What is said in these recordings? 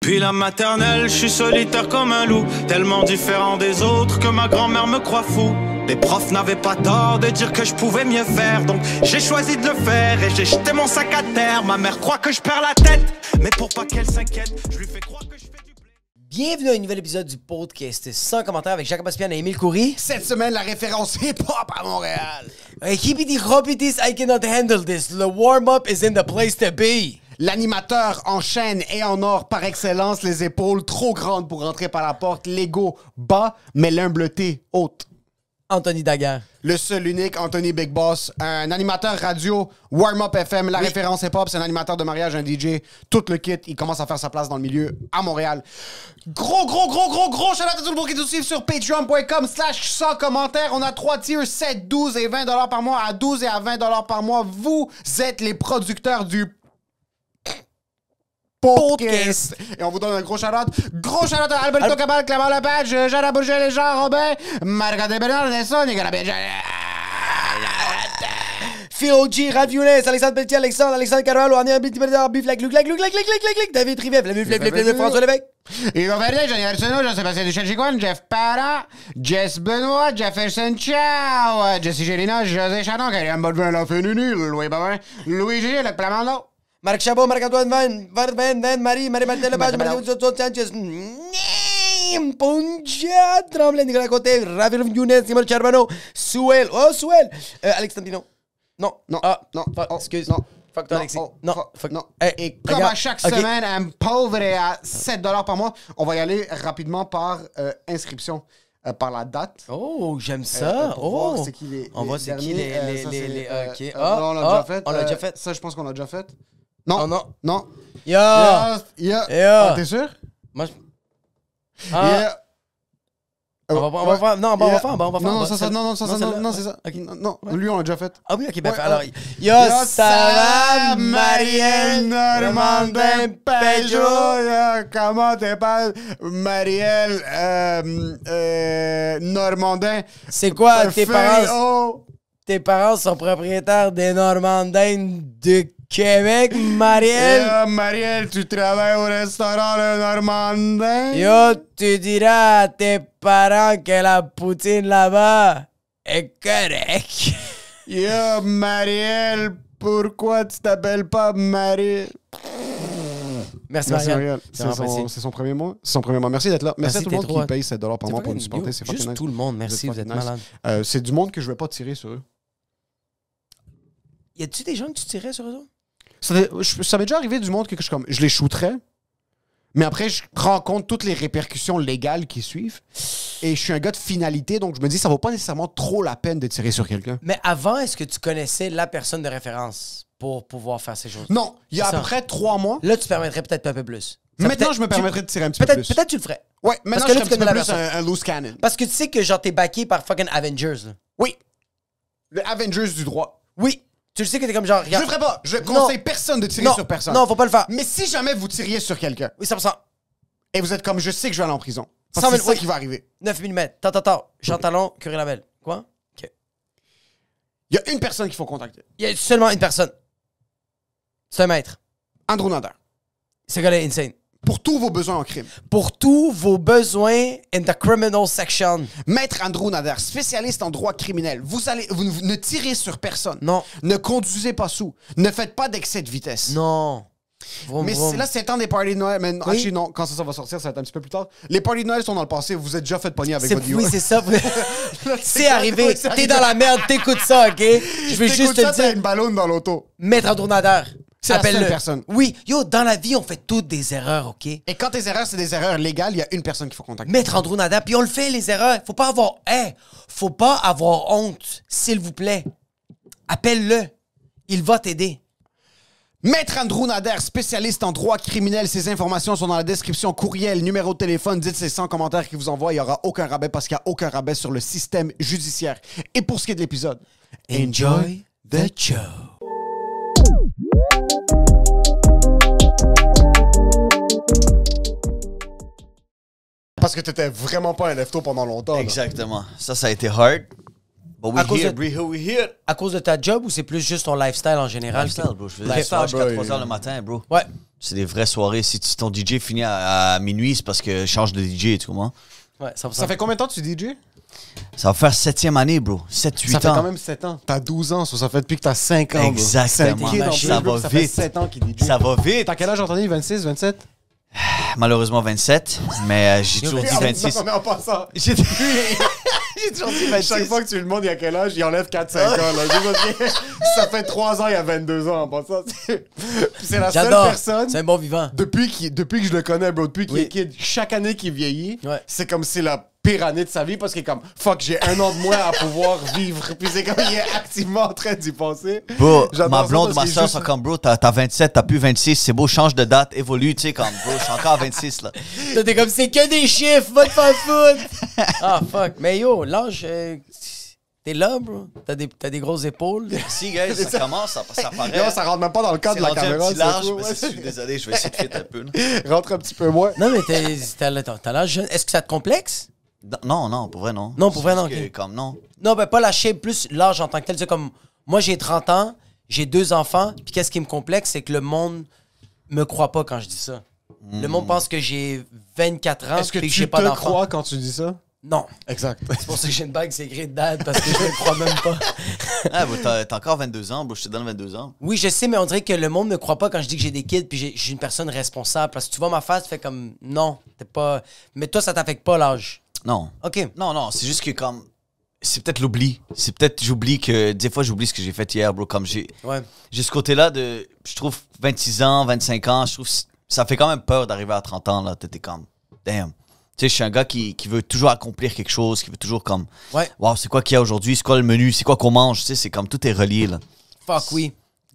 Depuis la maternelle, je suis solitaire comme un loup, tellement différent des autres que ma grand-mère me croit fou. Les profs n'avaient pas tort de dire que je pouvais mieux faire, donc j'ai choisi de le faire et j'ai jeté mon sac à terre. Ma mère croit que je perds la tête, mais pour pas qu'elle s'inquiète, je lui fais croire que je fais du blé. Bienvenue à un nouvel épisode du podcast sans commentaire avec Jacob Aspian et Émile Coury. Cette semaine, la référence hip-hop à Montréal. Hippity hoppity, I cannot handle this. The warm-up is in the place to be. L'animateur en chaîne et en or par excellence, les épaules trop grandes pour rentrer par la porte, l'ego bas, mais l'humbleté haute. Anthony Daguerre. Le seul, unique, Anthony Big Boss, un animateur radio, Warm-Up FM, la référence hip-hop, c'est un animateur de mariage, un DJ, tout le kit, il commence à faire sa place dans le milieu à Montréal. Gros shout-out à tout le monde qui nous suit sur patreon.com/sans commentaires. On a 3 tiers, 7, 12 et 20 $ par mois. À 12 et à 20 $ par mois, vous êtes les producteurs du podcast. Et on vous donne un gros shout-out. Gros shout-out à Alberto Cabal, Clément Lepage, Jean Bourget, les Jean Robin, Marc de Bernard, Nelson, Nicolas Béja. Phil G, Ralph Younes, Alexandre Pelletier, Alexandre Carvalho, Arnaud Bitibert, Biflac, David Rivet, François Lévesque. Yves Verdet, Johnny Arsenault, Jean-Sébastien Duchel-Chicoine, Jeff Parra, Jess Benoît, Jefferson Chow, Jesse Gélina, José Chanon, Karim Bodvin, La Fénini, Louis Babin, Louis Gilles, Luc Plamando. Marc Chabot, Marc-Antoine Van, Marie-Martin Lepage, Marie-Antoine Sanchez, Poncha, Tremblay, Nicolas Côté, Ravi Younes, Simon Charbonneau, Souel, Alex Tantino. Non. Excuse. Non. Fuck toi, Alexis. Non. Et comme à chaque semaine, un pauvre est à 7 $ par mois, on va y aller rapidement par inscription. Par la date. Oh, j'aime ça. Pour voir c'est qui les on voit c'est qui les OK. On l'a déjà fait. On l'a déjà fait. Ça, je pense qu'on l'a déjà fait. Non. Oh, non. Non. Yo. Ah, t'es sûr? Moi, On va faire. Non, on va faire. Non, c'est ça. Non, lui, on l'a déjà fait. Ah oui, OK, ben alors. Yo, ça va, Marielle Normandin Pedro. Comment t'es pas Marielle Normandin? C'est quoi tes parents? Tes parents sont propriétaires des Normandins de Québec, Marielle. Marielle, tu travailles au restaurant Le Normandin? Yo, tu diras à tes parents que la poutine là-bas est correcte. Yo, Marielle, pourquoi tu t'appelles pas Marielle? Merci Marielle. C'est son premier mois. C'est son premier mois. Merci d'être là. Merci à tout le monde qui paye 7 $ par mois pour nous supporter. C'est juste tout le monde. Merci, vous êtes malade. C'est du monde que je vais pas tirer sur eux. Y a-tu des gens que tu tirais sur eux? Ça m'est déjà arrivé du monde que je les shooterais, mais après, je rends compte toutes les répercussions légales qui suivent. Et je suis un gars de finalité, donc je me dis ça vaut pas nécessairement trop la peine de tirer sur quelqu'un. Mais avant, est-ce que tu connaissais la personne de référence pour pouvoir faire ces choses? Non, il y a à peu près 3 mois. Là, tu te permettrais peut-être un peu plus. Maintenant, je me permettrais de tirer un petit peu plus. Peut-être tu le ferais. Ouais, maintenant, je serais un petit peu plus un loose cannon. Parce que tu sais que genre t'es backé par fucking Avengers. Là. Oui. Le Avengers du droit. Oui. Tu le sais que t'es comme genre... Je le ferai pas. Je conseille personne de tirer sur personne. Non, faut pas le faire. Mais si jamais vous tiriez sur quelqu'un... Oui, 100%. Et vous êtes comme, je sais que je vais aller en prison. Parce que c'est ça qui va arriver. 9 mm. Jean Talon, Curie Labelle. Quoi? OK. Il y a une personne qu'il faut contacter. Il y a seulement une personne. C'est un maître. Andrew Nader. Ce gars-là est insane. Pour tous vos besoins en crime. Pour tous vos besoins in the criminal section. Maître Andrew Nader, spécialiste en droit criminel. Vous ne tirez sur personne. Non. Ne conduisez pas sous. Ne faites pas d'excès de vitesse. Non. Mais là, c'est le temps des parties de Noël. Mais actually, non, quand ça va sortir, ça va être un petit peu plus tard. Les parties de Noël sont dans le passé. Vous êtes déjà fait pogner avec votre Oui, c'est ça. C'est arrivé. T'es dans la merde, t'écoutes ça, OK? Je veux juste te dire. T'as une ballonne dans l'auto. Maître Andrew Nader. C'est la seule personne. Oui. Yo, dans la vie, on fait toutes des erreurs, OK? Et quand tes erreurs, c'est des erreurs légales, il y a une personne qu'il faut contacter. Maître Andrew Nader, puis on le fait, les erreurs. Faut pas avoir honte, s'il vous plaît. Appelle-le. Il va t'aider. Maître Andrew Nader, spécialiste en droit criminel. Ces informations sont dans la description, courriel, numéro de téléphone. Dites c'est 100 commentaires qu'il vous envoie. Il n'y aura aucun rabais parce qu'il n'y a aucun rabais sur le système judiciaire. Et pour ce qui est de l'épisode, enjoy the show. Parce que t'étais vraiment pas un lefto pendant longtemps. Exactement. Ça a été hard. But À cause we here. À cause de ta job ou c'est plus juste ton lifestyle en général? Lifestyle, bro. Je faisais des Lifestyle, soirées jusqu'à bro, 3h le matin, bro. Ouais. C'est des vraies soirées. Si ton DJ finit à minuit, c'est parce que je change de DJ, tu comprends? Ouais, Ça fait combien de temps que tu DJ? Ça va faire 7e année, bro. 7-8 ans. Ça fait quand même 7 ans. T'as 12 ans, ça fait depuis que t'as 5 ans. bro. Exactement. C'est un kid en plus, Ça bro, va ça fait vite. 7 ans qu'il DJ. Ça va vite. T'as quel âge, Anthony? 26, 27? Malheureusement 27, mais j'ai toujours dit 26. Non, mais en passant, J'ai toujours dit 26. chaque fois que tu lui demandes il y a quel âge, il enlève 4-5 ans. Là. Juste parce que ça fait 3 ans, il y a 22 ans en passant. C'est la seule J'adore. personne... C'est un bon vivant. Depuis que je le connais, bro, depuis qu'il Oui. est kid, chaque année qu'il vieillit, Ouais. c'est comme si la pire année de sa vie parce qu'il est comme fuck, j'ai un an de moins à pouvoir vivre. Puis c'est comme il est activement en train d'y penser. Bro, J'adore ma ça blonde, parce ma qu'il est soeur juste- sont comme, bro, t'as 27, t'as plus 26, c'est beau, change de date, évolue, tu sais, comme, bro, je suis encore à 26, là. Toi, t'es comme, c'est que des chiffres, va te faire foutre. Ah, fuck. Mais yo, l'âge, t'es là, bro. T'as des grosses épaules. Si, guys, ça commence, ça paraît. Non, ça rentre même pas dans le cadre C'est de la rendu un caméra. petit large, c'est cool, mais ouais. je suis désolé, je vais essayer de fit un peu, là. Rentre un petit peu moins. Non, mais t'as l'âge jeune. Est-ce que ça te complexe? Non, pour vrai, non. Non, pour vrai, C'est non, juste ok. que, comme, non. Non, ben pas la shape, plus l'âge en tant que tel. C'est comme, moi, j'ai 30 ans, j'ai 2 enfants, puis qu'est-ce qui me complexe, c'est que le monde me croit pas quand je dis ça. Le monde pense que j'ai 24 ans, Est-ce que puis que tu j'ai pas te d'enfant. crois quand tu dis ça? Non. Exact. C'est pour ça que j'ai une bague, c'est écrit dad, parce que je ne crois même pas. Ah, bro, t'as encore 22 ans, bro, je te donne 22 ans. Oui, je sais, mais on dirait que le monde ne croit pas quand je dis que j'ai des kids puis je suis une personne responsable. Parce que tu vois ma face, tu fais comme non, t'es pas. Mais toi, ça t'affecte pas l'âge. Non. OK. Non, c'est juste que comme. C'est peut-être l'oubli. C'est peut-être, j'oublie que. Des fois, j'oublie ce que j'ai fait hier, bro. Comme j'ai Ouais. ce côté-là de. Je trouve 26 ans, 25 ans, je trouve. Ça fait quand même peur d'arriver à 30 ans, là. T'es comme. Damn. Tu sais, je suis un gars qui veut toujours accomplir quelque chose, qui veut toujours comme. Ouais. Wow, c'est quoi qu'il y a aujourd'hui? C'est quoi le menu? C'est quoi qu'on mange? Tu sais, c'est comme tout est relié, là. Fuck oui.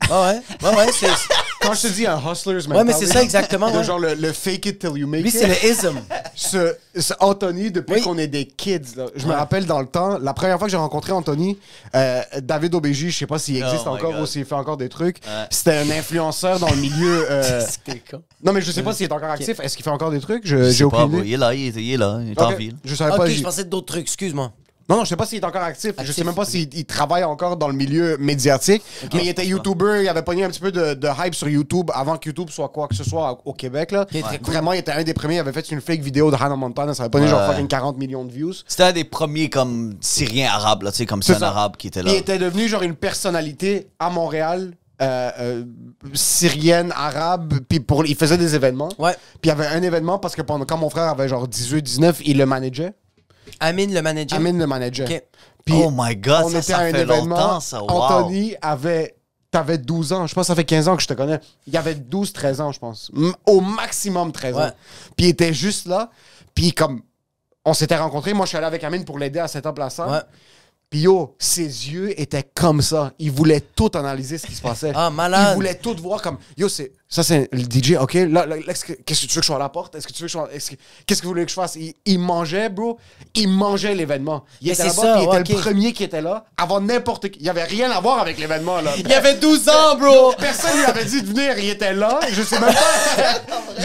Ouais. C'est... Quand je te dis un hustler's mentality, Ouais, mais c'est ça exactement. de Ouais. genre le fake it till you make Lui, it. c'est le ism. Ce Anthony, depuis Oui. qu'on est des kids, là, je me rappelle dans le temps, la première fois que j'ai rencontré Anthony, David Obégi, je sais pas s'il existe Oh my encore God. ou s'il fait encore des trucs. Ouais. C'était un influenceur dans le milieu. C'était con. Non, mais je sais pas s'il est encore actif. Est-ce qu'il fait encore des trucs? Je J'ai sais pas, aucune bro. idée. Il est là, il est en Ok. ville. Je savais Ok, pas. je pensais d'autres trucs, excuse-moi. Non, je sais pas s'il est encore actif. Je sais Actif, même pas ok. s'il travaille encore dans le milieu médiatique. Mais il était YouTuber, il avait pogné un petit peu de hype sur YouTube avant que YouTube soit quoi que ce soit au Québec. Là. Ok, très cool. Vraiment, il était un des premiers. Il avait fait une fake vidéo de Hannah Montana. Ça avait pogné genre fucking 40 millions de views. C'était un des premiers comme Syriens arabes, là, tu sais, comme c'est un ça. arabe qui était là. Il était devenu genre une personnalité à Montréal. Syrienne, arabe, puis il faisait des événements. Ouais. Puis il y avait un événement parce que quand mon frère avait genre 18, 19, il le manageait. Amine, le manager. Amine le manageait. Ok. Puis Oh my God, on ça était à un fait événement. longtemps, ça. Wow. Anthony t'avais 12 ans. Je pense que ça fait 15 ans que je te connais. Il avait 12, 13 ans, je pense. Au maximum 13 Ouais. ans. Puis il était juste là. Puis comme on s'était rencontrés, moi je suis allé avec Amine pour l'aider à set up la salle. Ouais. Puis yo, ses yeux étaient comme ça. Il voulait tout analyser ce qui se passait. Ah, malade. Il voulait tout voir comme yo, ça c'est le DJ. OK, là, qu'est-ce que tu veux que je sois à la porte? Est-ce que tu veux que je sois qu'est-ce que vous voulez que je fasse? Il mangeait, bro. Il mangeait l'événement. Il Mais était c'est là-bas, ça, puis il était ouais, le ok. premier qui était là avant n'importe qui. Il y avait rien à voir avec l'événement là. Il y avait 12 ans, bro! Personne lui avait dit de venir, il était là. Je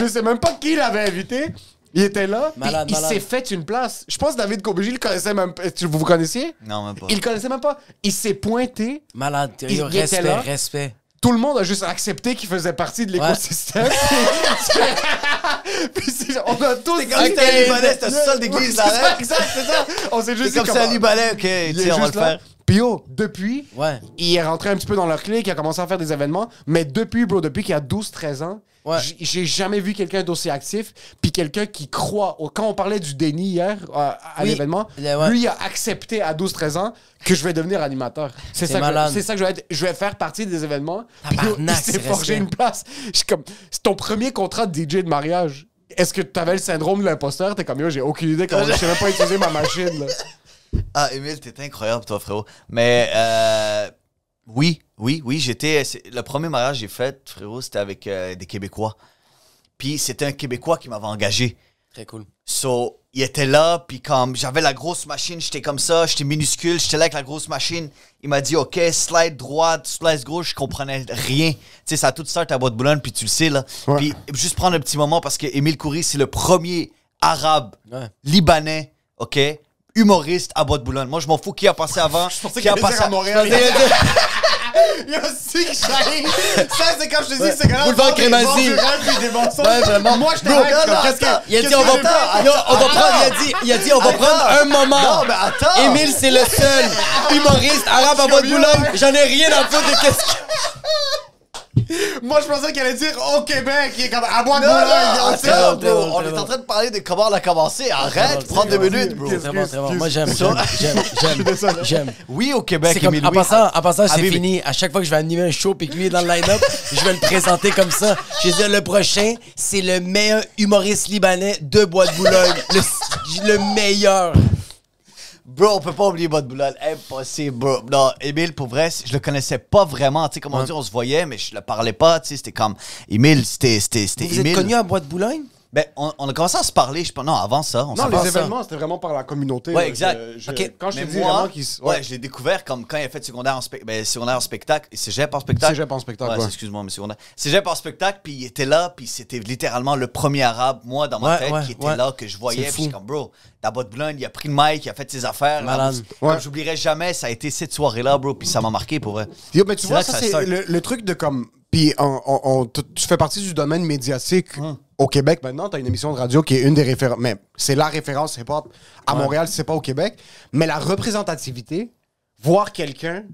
sais même pas qui l'avait invité. Il était là, puis Malade, il malade. s'est fait une place. Je pense que David Kobeji le connaissait même pas. Vous connaissiez? Non, même pas. Il le connaissait même pas. Il s'est pointé. Malade. Il Yo, était respect, là. respect. Tout le monde a juste accepté qu'il faisait partie de l'écosystème. Puis on a tous... C'est comme si t'es un Libanais, c'était le sol d'église, là, hein? Exact, c'est ça. On s'est juste C'est comme dit ça, comment- Libanais, ok, Il tu est sais, on va juste le là. faire. Puis yo, depuis, Ouais. il est rentré un petit peu dans leur clique, il a commencé à faire des événements. Mais depuis, bro, depuis qu'il a 12-13 ans, Ouais. j'ai jamais vu quelqu'un d'aussi actif. Puis quelqu'un qui croit... Quand on parlait du déni hier à Oui. l'événement, Ouais. lui, il a accepté à 12-13 ans que je vais devenir animateur. C'est ça, malade. c'est ça que je vais être. Je vais faire partie des événements. Puis yo, il Tabarnak, s'est c'est forgé respect. une place. Je suis comme... C'est ton premier contrat de DJ de mariage. Est-ce que tu avais le syndrome de l'imposteur? T'es comme, yo, j'ai aucune idée comment... Je sais même pas utiliser ma machine, là. Ah, Émile, t'es incroyable, toi, frérot. Mais, oui, j'étais... Le premier mariage que j'ai fait, frérot, c'était avec des Québécois. Puis c'était un Québécois qui m'avait engagé. Très cool. So, il était là, puis comme j'avais la grosse machine, j'étais comme ça, j'étais minuscule, j'étais là avec la grosse machine. Il m'a dit, OK, slide droite, slide gauche, je comprenais rien. Tu sais, ça a tout start à Bois-de-Boulogne, puis tu le sais, là. Ouais. Puis juste prendre un petit moment, parce que Émile Coury, c'est le premier arabe Ouais. libanais, OK, humoriste à Bois-de-Boulogne. Moi, je m'en fous qui a passé avant. Je pensais qui a qu'il allait passé dire à Montréal. Il y a aussi que j'arrive. Ça, c'est quand je te dis, c'est quand Boulevard Crémazie. des mensonges. Ouais, vraiment. Moi, je te Bro, rêve. non, Qu'est-ce que. attends. Il a dit, qu'est-ce on que va j'ai prendre, fait? yo, on va prendre, il a dit, on va prendre un moment. Non, mais attends. Émile, c'est le seul humoriste arabe à Bois-de-Boulogne. J'en ai rien à foutre de qu'est-ce que... Moi, je pensais qu'elle allait dire au Québec. Il est comme à bois de Non, non, Boulogne. attends, très bon, bro, on très est bon. en train de parler de comment on a commencé. Arrête, prends 2 minutes, bro. Très bon, très bon. Moi, j'aime. Oui, au Québec, C'est comme, Émile, en oui. passant, c'est Habib. fini. À chaque fois que je vais animer un show puis que lui est dans le line-up, je vais le présenter comme ça. Je vais dire, le prochain, c'est le meilleur humoriste libanais de Bois-de-Boulogne. Le meilleur. Bro, on peut pas oublier Bois-de-Boulogne. Impossible, bro. Non, Émile, pour vrai, je le connaissais pas vraiment. Tu sais, comme on dit, on se voyait, mais je le parlais pas. Tu sais, c'était comme... Émile, c'était Vous Émile. êtes connu à Bois-de-Boulogne? Ben, on a commencé à se parler, je pense. Non, avant ça. On Non, s'en les parle. événements, c'était vraiment par la communauté. Ouais, là. exact. Ok. Quand je te Mais dis moi, vraiment qu'il ouais, je l'ai découvert comme quand il a fait secondaire en spectacle. Cégep en spectacle. Cégep en spectacle, Ouais, ouais. excuse-moi, mais secondaire. Cégep en spectacle, puis il était là, puis c'était littéralement le premier arabe, moi, dans ma Ouais, tête, ouais, qui était ouais. là, que je voyais. C'est Puis je suis fou. comme, bro, t'as Bois-de-Boulogne, il a pris le mic, il a fait ses affaires. là. Malade. Comme Ouais. j'oublierai jamais, ça a été cette soirée-là, bro, puis ça m'a marqué pour vrai. Yo, mais tu C'est vois, là que ça, ça c'est start. le truc de comme. Puis tu fais partie du domaine médiatique au Québec maintenant. Tu as une émission de radio qui est une des références. Mais c'est la référence hip-hop à Montréal, c'est pas au Québec. Mais la représentativité, voir quelqu'un,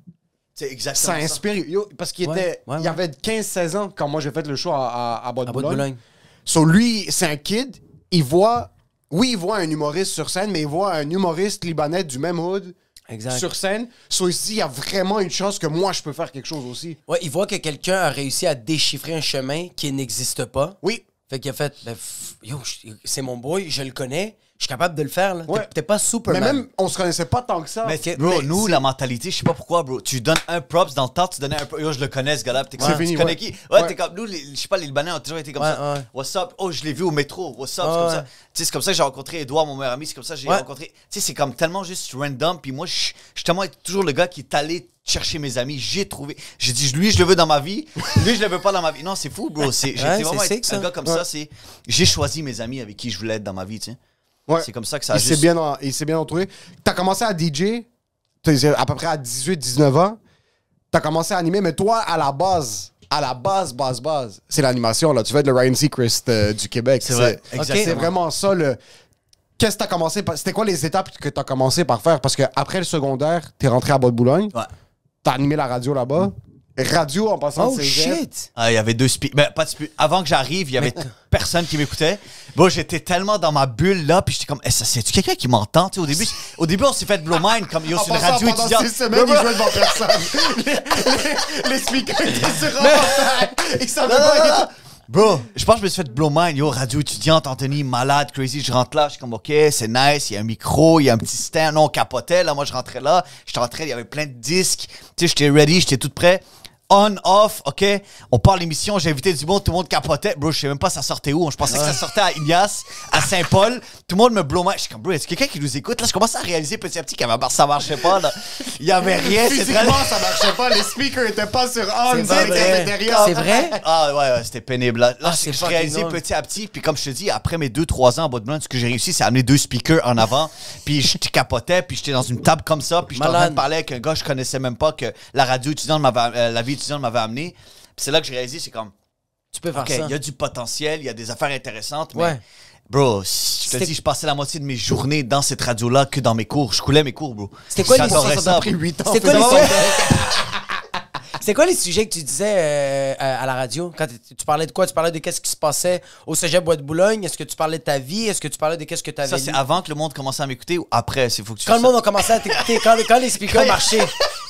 C'est ça exactement ça. inspire. Yo, parce qu'il Ouais, était, ouais, il avait 15-16 ans quand moi j'ai fait le show à À Bois-de-Boulogne. Bois-de-Boulogne. So, lui, c'est un kid. Il voit un humoriste sur scène, mais il voit un humoriste libanais du même hood Exact. sur scène. So, ici, il y a vraiment une chance que moi, je peux faire quelque chose aussi. Ouais, il voit que quelqu'un a réussi à déchiffrer un chemin qui n'existe pas. Oui. Fait qu'il a fait, ben, yo, c'est mon boy, je le connais, je suis capable de le faire. Là. Ouais. T'es pas Mais Superman. même, on se connaissait pas tant que ça. Mais, Ok. bro, Mais nous, c'est- la mentalité, je sais pas pourquoi, bro. Tu donnes un props dans le temps, tu donnais un props. Yo, je le connais, ce gars-là. Puis t'es comme, C'est fini, tu connais ouais. qui? Ouais, Ouais. t'es comme, nous, je sais pas, les Libanais ont toujours été comme Ouais, ça. ouais. What's up? Oh, je l'ai vu au métro. What's up? Ouais, C'est comme ouais. ça. Tu sais, c'est comme ça que j'ai rencontré Edouard, mon meilleur ami. C'est comme ça que j'ai Ouais. rencontré. Tu sais, c'est comme tellement juste random. Puis moi, je suis tellement toujours le gars qui est allé chercher mes amis. J'ai trouvé. J'ai dit, lui, je le veux dans ma vie. Lui, je le veux pas dans ma vie. Non, c'est fou, bro. J'ai été vraiment c'est sick, ça. un gars comme ça. C'est, j'ai choisi mes amis avec qui je voulais être dans ma vie, tu sais. Ouais. C'est comme ça que ça a il s'est juste... bien entouré. T'as commencé à DJ, à peu près à 18-19 ans. T'as commencé à animer, mais toi, à la base, c'est l'animation. Là. Tu vas être le Ryan Seacrest du Québec. C'est vrai, C'est exactement. vraiment ça. Qu'est-ce que t'as commencé par... C'était quoi les étapes que t'as commencé par faire? Parce qu'après le secondaire, t'es rentré à Bois-de-Boulogne. Ouais. T'as animé la radio là-bas. Radio en passant Oh de cégep. shit! Ah, il y avait 2 speakers. Ben, pas de speakers. Avant que j'arrive, il y avait personne qui m'écoutait. Bon, j'étais tellement dans ma bulle là, puis j'étais comme, ça, c'est-tu quelqu'un qui m'entend? Tu sais, au début, on s'est fait blow mind comme yo, En c'est une passant, radio pendant étudiante. 6 semaines, il jouait devant personne. les speakers étaient sur un Ils savaient pas. Bro, je pense que je me suis fait blow mind. Yo, radio étudiante, Anthony, malade, crazy. Je rentre là, je suis comme, OK, c'est nice. Il y a un micro, il y a un petit stand. Non, on capotait. Là, moi, je rentrais là. J'étais rentré, il y avait plein de disques. Tu sais, j'étais ready, j'étais tout prêt. On, off, OK. On part l'émission, j'ai invité du monde, tout le monde capotait. Bro, je sais même pas ça sortait où. Je pensais que ça sortait à Ignace, à Saint-Paul. Tout le monde me blow mind. Je suis comme, bro, est-ce quelqu'un qui nous écoute? Là, je commence à réaliser petit à petit que ça marchait pas. Là. Il y avait rien. c'est très- Physiquement, ça marchait pas. Les speakers étaient pas sur on C'est dans pas les vrai. cafétérias. C'est vrai? Ah ouais, c'était pénible. Là, Ah, c'est je fucking réalisais drôle. petit à petit. Puis comme je te dis, après mes 2-3 ans à Bois-de-Boulogne, ce que j'ai réussi, c'est amener 2 speakers en avant. Puis je capotais, puis j'étais dans une table comme ça. Puis j'étais en train de Malade. parler avec un gars que je connaissais même pas, que la radio étudiante la vie étudiante m'avait amené. Puis c'est là que j'ai réalisé, c'est comme, Tu peux faire OK, ça. il y a du potentiel, il y a des affaires intéressantes, mais... Ouais. Bro, je te C'était- dis, je passais la moitié de mes journées dans cette radio-là que dans mes cours. Je coulais mes cours, bro. C'était quoi les- J'adorais Ça t'a ça, pris bro. 8 ans. C'était quoi les finalement. C'est quoi les sujets que tu disais à la radio? Quand tu parlais de quoi? Tu parlais de qu'est-ce qui se passait au Cégep Bois-de-Boulogne? Est-ce que tu parlais de ta vie? Est-ce que tu parlais de qu'est-ce que tu avais Ça, c'est lu? avant que le monde commençait à m'écouter ou après? C'est faut que tu Quand le fasses monde a commencé à t'écouter, quand les speakers Quand- marchaient,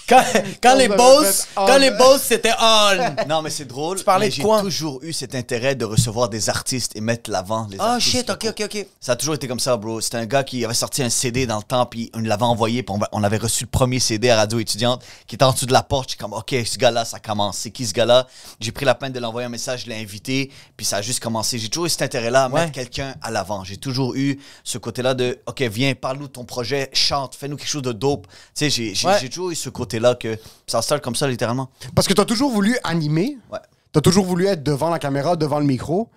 quand les vous avez boss, fait on. quand les boss, c'était on. Non, mais c'est drôle. Tu parlais mais de j'ai quoi? toujours eu cet intérêt de recevoir des artistes et mettre l'avant les Ah artistes. shit, ok. Ça a toujours été comme ça, bro. C'était un gars qui avait sorti un CD dans le temps, puis on l'avait envoyé, puis on avait reçu le premier CD à Radio Étudiante, qui était en dessous de la porte. J'étais comme, OK, ce gars-là, ça commence. C'est qui ce gars-là? J'ai pris la peine de l'envoyer un message, je l'ai invité, puis ça a juste commencé. J'ai toujours eu cet intérêt-là à Ouais. mettre quelqu'un à l'avant. J'ai toujours eu ce côté-là de, OK, viens, parle-nous de ton projet, chante, fais-nous quelque chose de dope. Tu sais, Ouais. j'ai toujours eu ce côté-là que ça start comme ça, littéralement. Parce que t'as toujours voulu animer. Ouais. T'as toujours voulu être devant la caméra, devant le micro.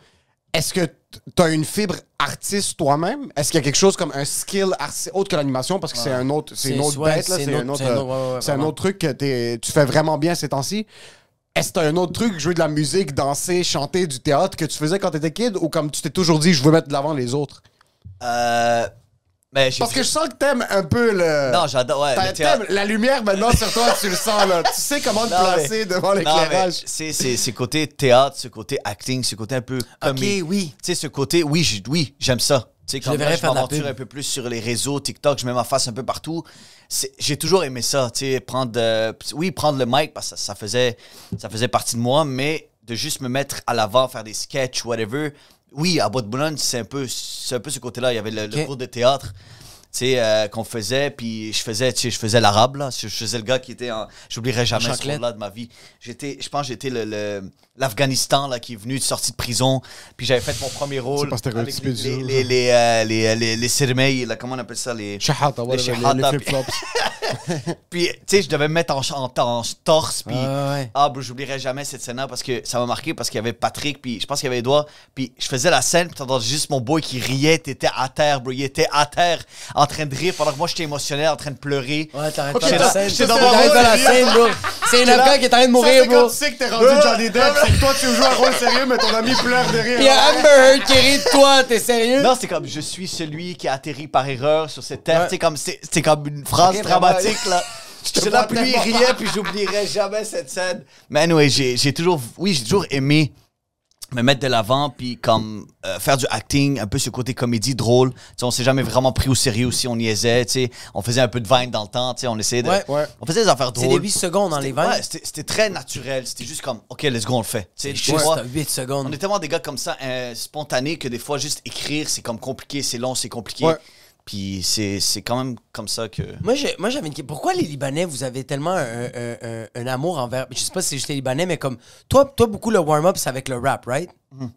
est-ce que t'as une fibre artiste toi-même? Est-ce qu'il y a quelque chose comme un skill autre que l'animation? Parce que c'est une autre bête, là. C'est un autre truc que tu fais vraiment bien ces temps-ci. Est-ce que t'as un autre truc, jouer de la musique, danser, chanter, du théâtre que tu faisais quand t'étais kid? Ou comme tu t'es toujours dit, je veux mettre de l'avant les autres? Parce que je sens que t'aimes un peu le... Non, j'adore, ouais. T'aimes la lumière maintenant sur toi, tu le sens, là. Tu sais comment te placer devant l'éclairage. C'est côté théâtre, ce côté acting, ce côté un peu comique. OK, oui. Tu sais, ce côté, oui, j'aime ça. Tu sais, quand je m'aventure un peu plus sur les réseaux, TikTok, je mets ma face un peu partout. J'ai toujours aimé ça, tu sais, prendre le mic, parce que ça faisait partie de moi, mais de juste me mettre à l'avant, faire des sketchs, whatever. Oui, à Bois-de-Boulogne, c'est un peu ce côté-là. Il y avait le cours de théâtre, tu sais, qu'on faisait, puis je faisais l'arabe, là. Je faisais le gars qui était en... J'oublierai jamais ce rôle-là de ma vie. Je pense que j'étais l'Afghanistan, là, qui est venu de sortie de prison, puis j'avais fait mon premier rôle avec les sirmeilles, là, comment on appelle ça, les flip-flops. Puis, tu sais, je devais me mettre en torse, puis j'oublierai jamais cette scène-là parce que ça m'a marqué, parce qu'il y avait Patrick, puis je pense qu'il y avait Edouard, puis je faisais la scène, puis t'entendais juste mon boy qui riait, t'étais à terre, bro, il était à terre, en train de rire, pendant que moi, j'étais émotionnel, en train de pleurer. Ouais, t'arrêtes pas la scène. J'étais dans la scène, bro. C'est un Afghan qui est en train de mourir, bro. C'est quand tu sais que t'es rendu Johnny Depp, c'est que toi, tu joues un rôle sérieux, mais ton ami pleure de rire. Puis il y a Amber Heard qui rit de toi, t'es sérieux? Non, c'est comme, je suis celui qui a atterri par erreur sur cette terre, c'est comme une phrase dramatique, là. J'étais là, puis lui, il riait, puis j'oublierai jamais cette scène. Mais anyway, j'ai toujours aimé me mettre de l'avant, puis comme faire du acting, un peu ce côté comédie drôle. T'sais, on s'est jamais vraiment pris au sérieux aussi, on niaisait, t'sais. On faisait un peu de vine dans le temps, t'sais, on essayait de... On faisait des affaires drôles. C'est des 8 secondes dans les vines. Ouais, c'était très naturel, c'était juste comme, OK, let's go, on le fait. C'est juste 8 secondes. On est tellement des gars comme ça, spontanés, que des fois, juste écrire, c'est comme compliqué, c'est long, c'est compliqué. Ouais. Puis c'est quand même comme ça que... Moi, j'avais une question. Pourquoi les Libanais, vous avez tellement un amour envers... Je sais pas si c'est juste les Libanais, mais comme... Toi, beaucoup, le warm-up, c'est avec le rap, right?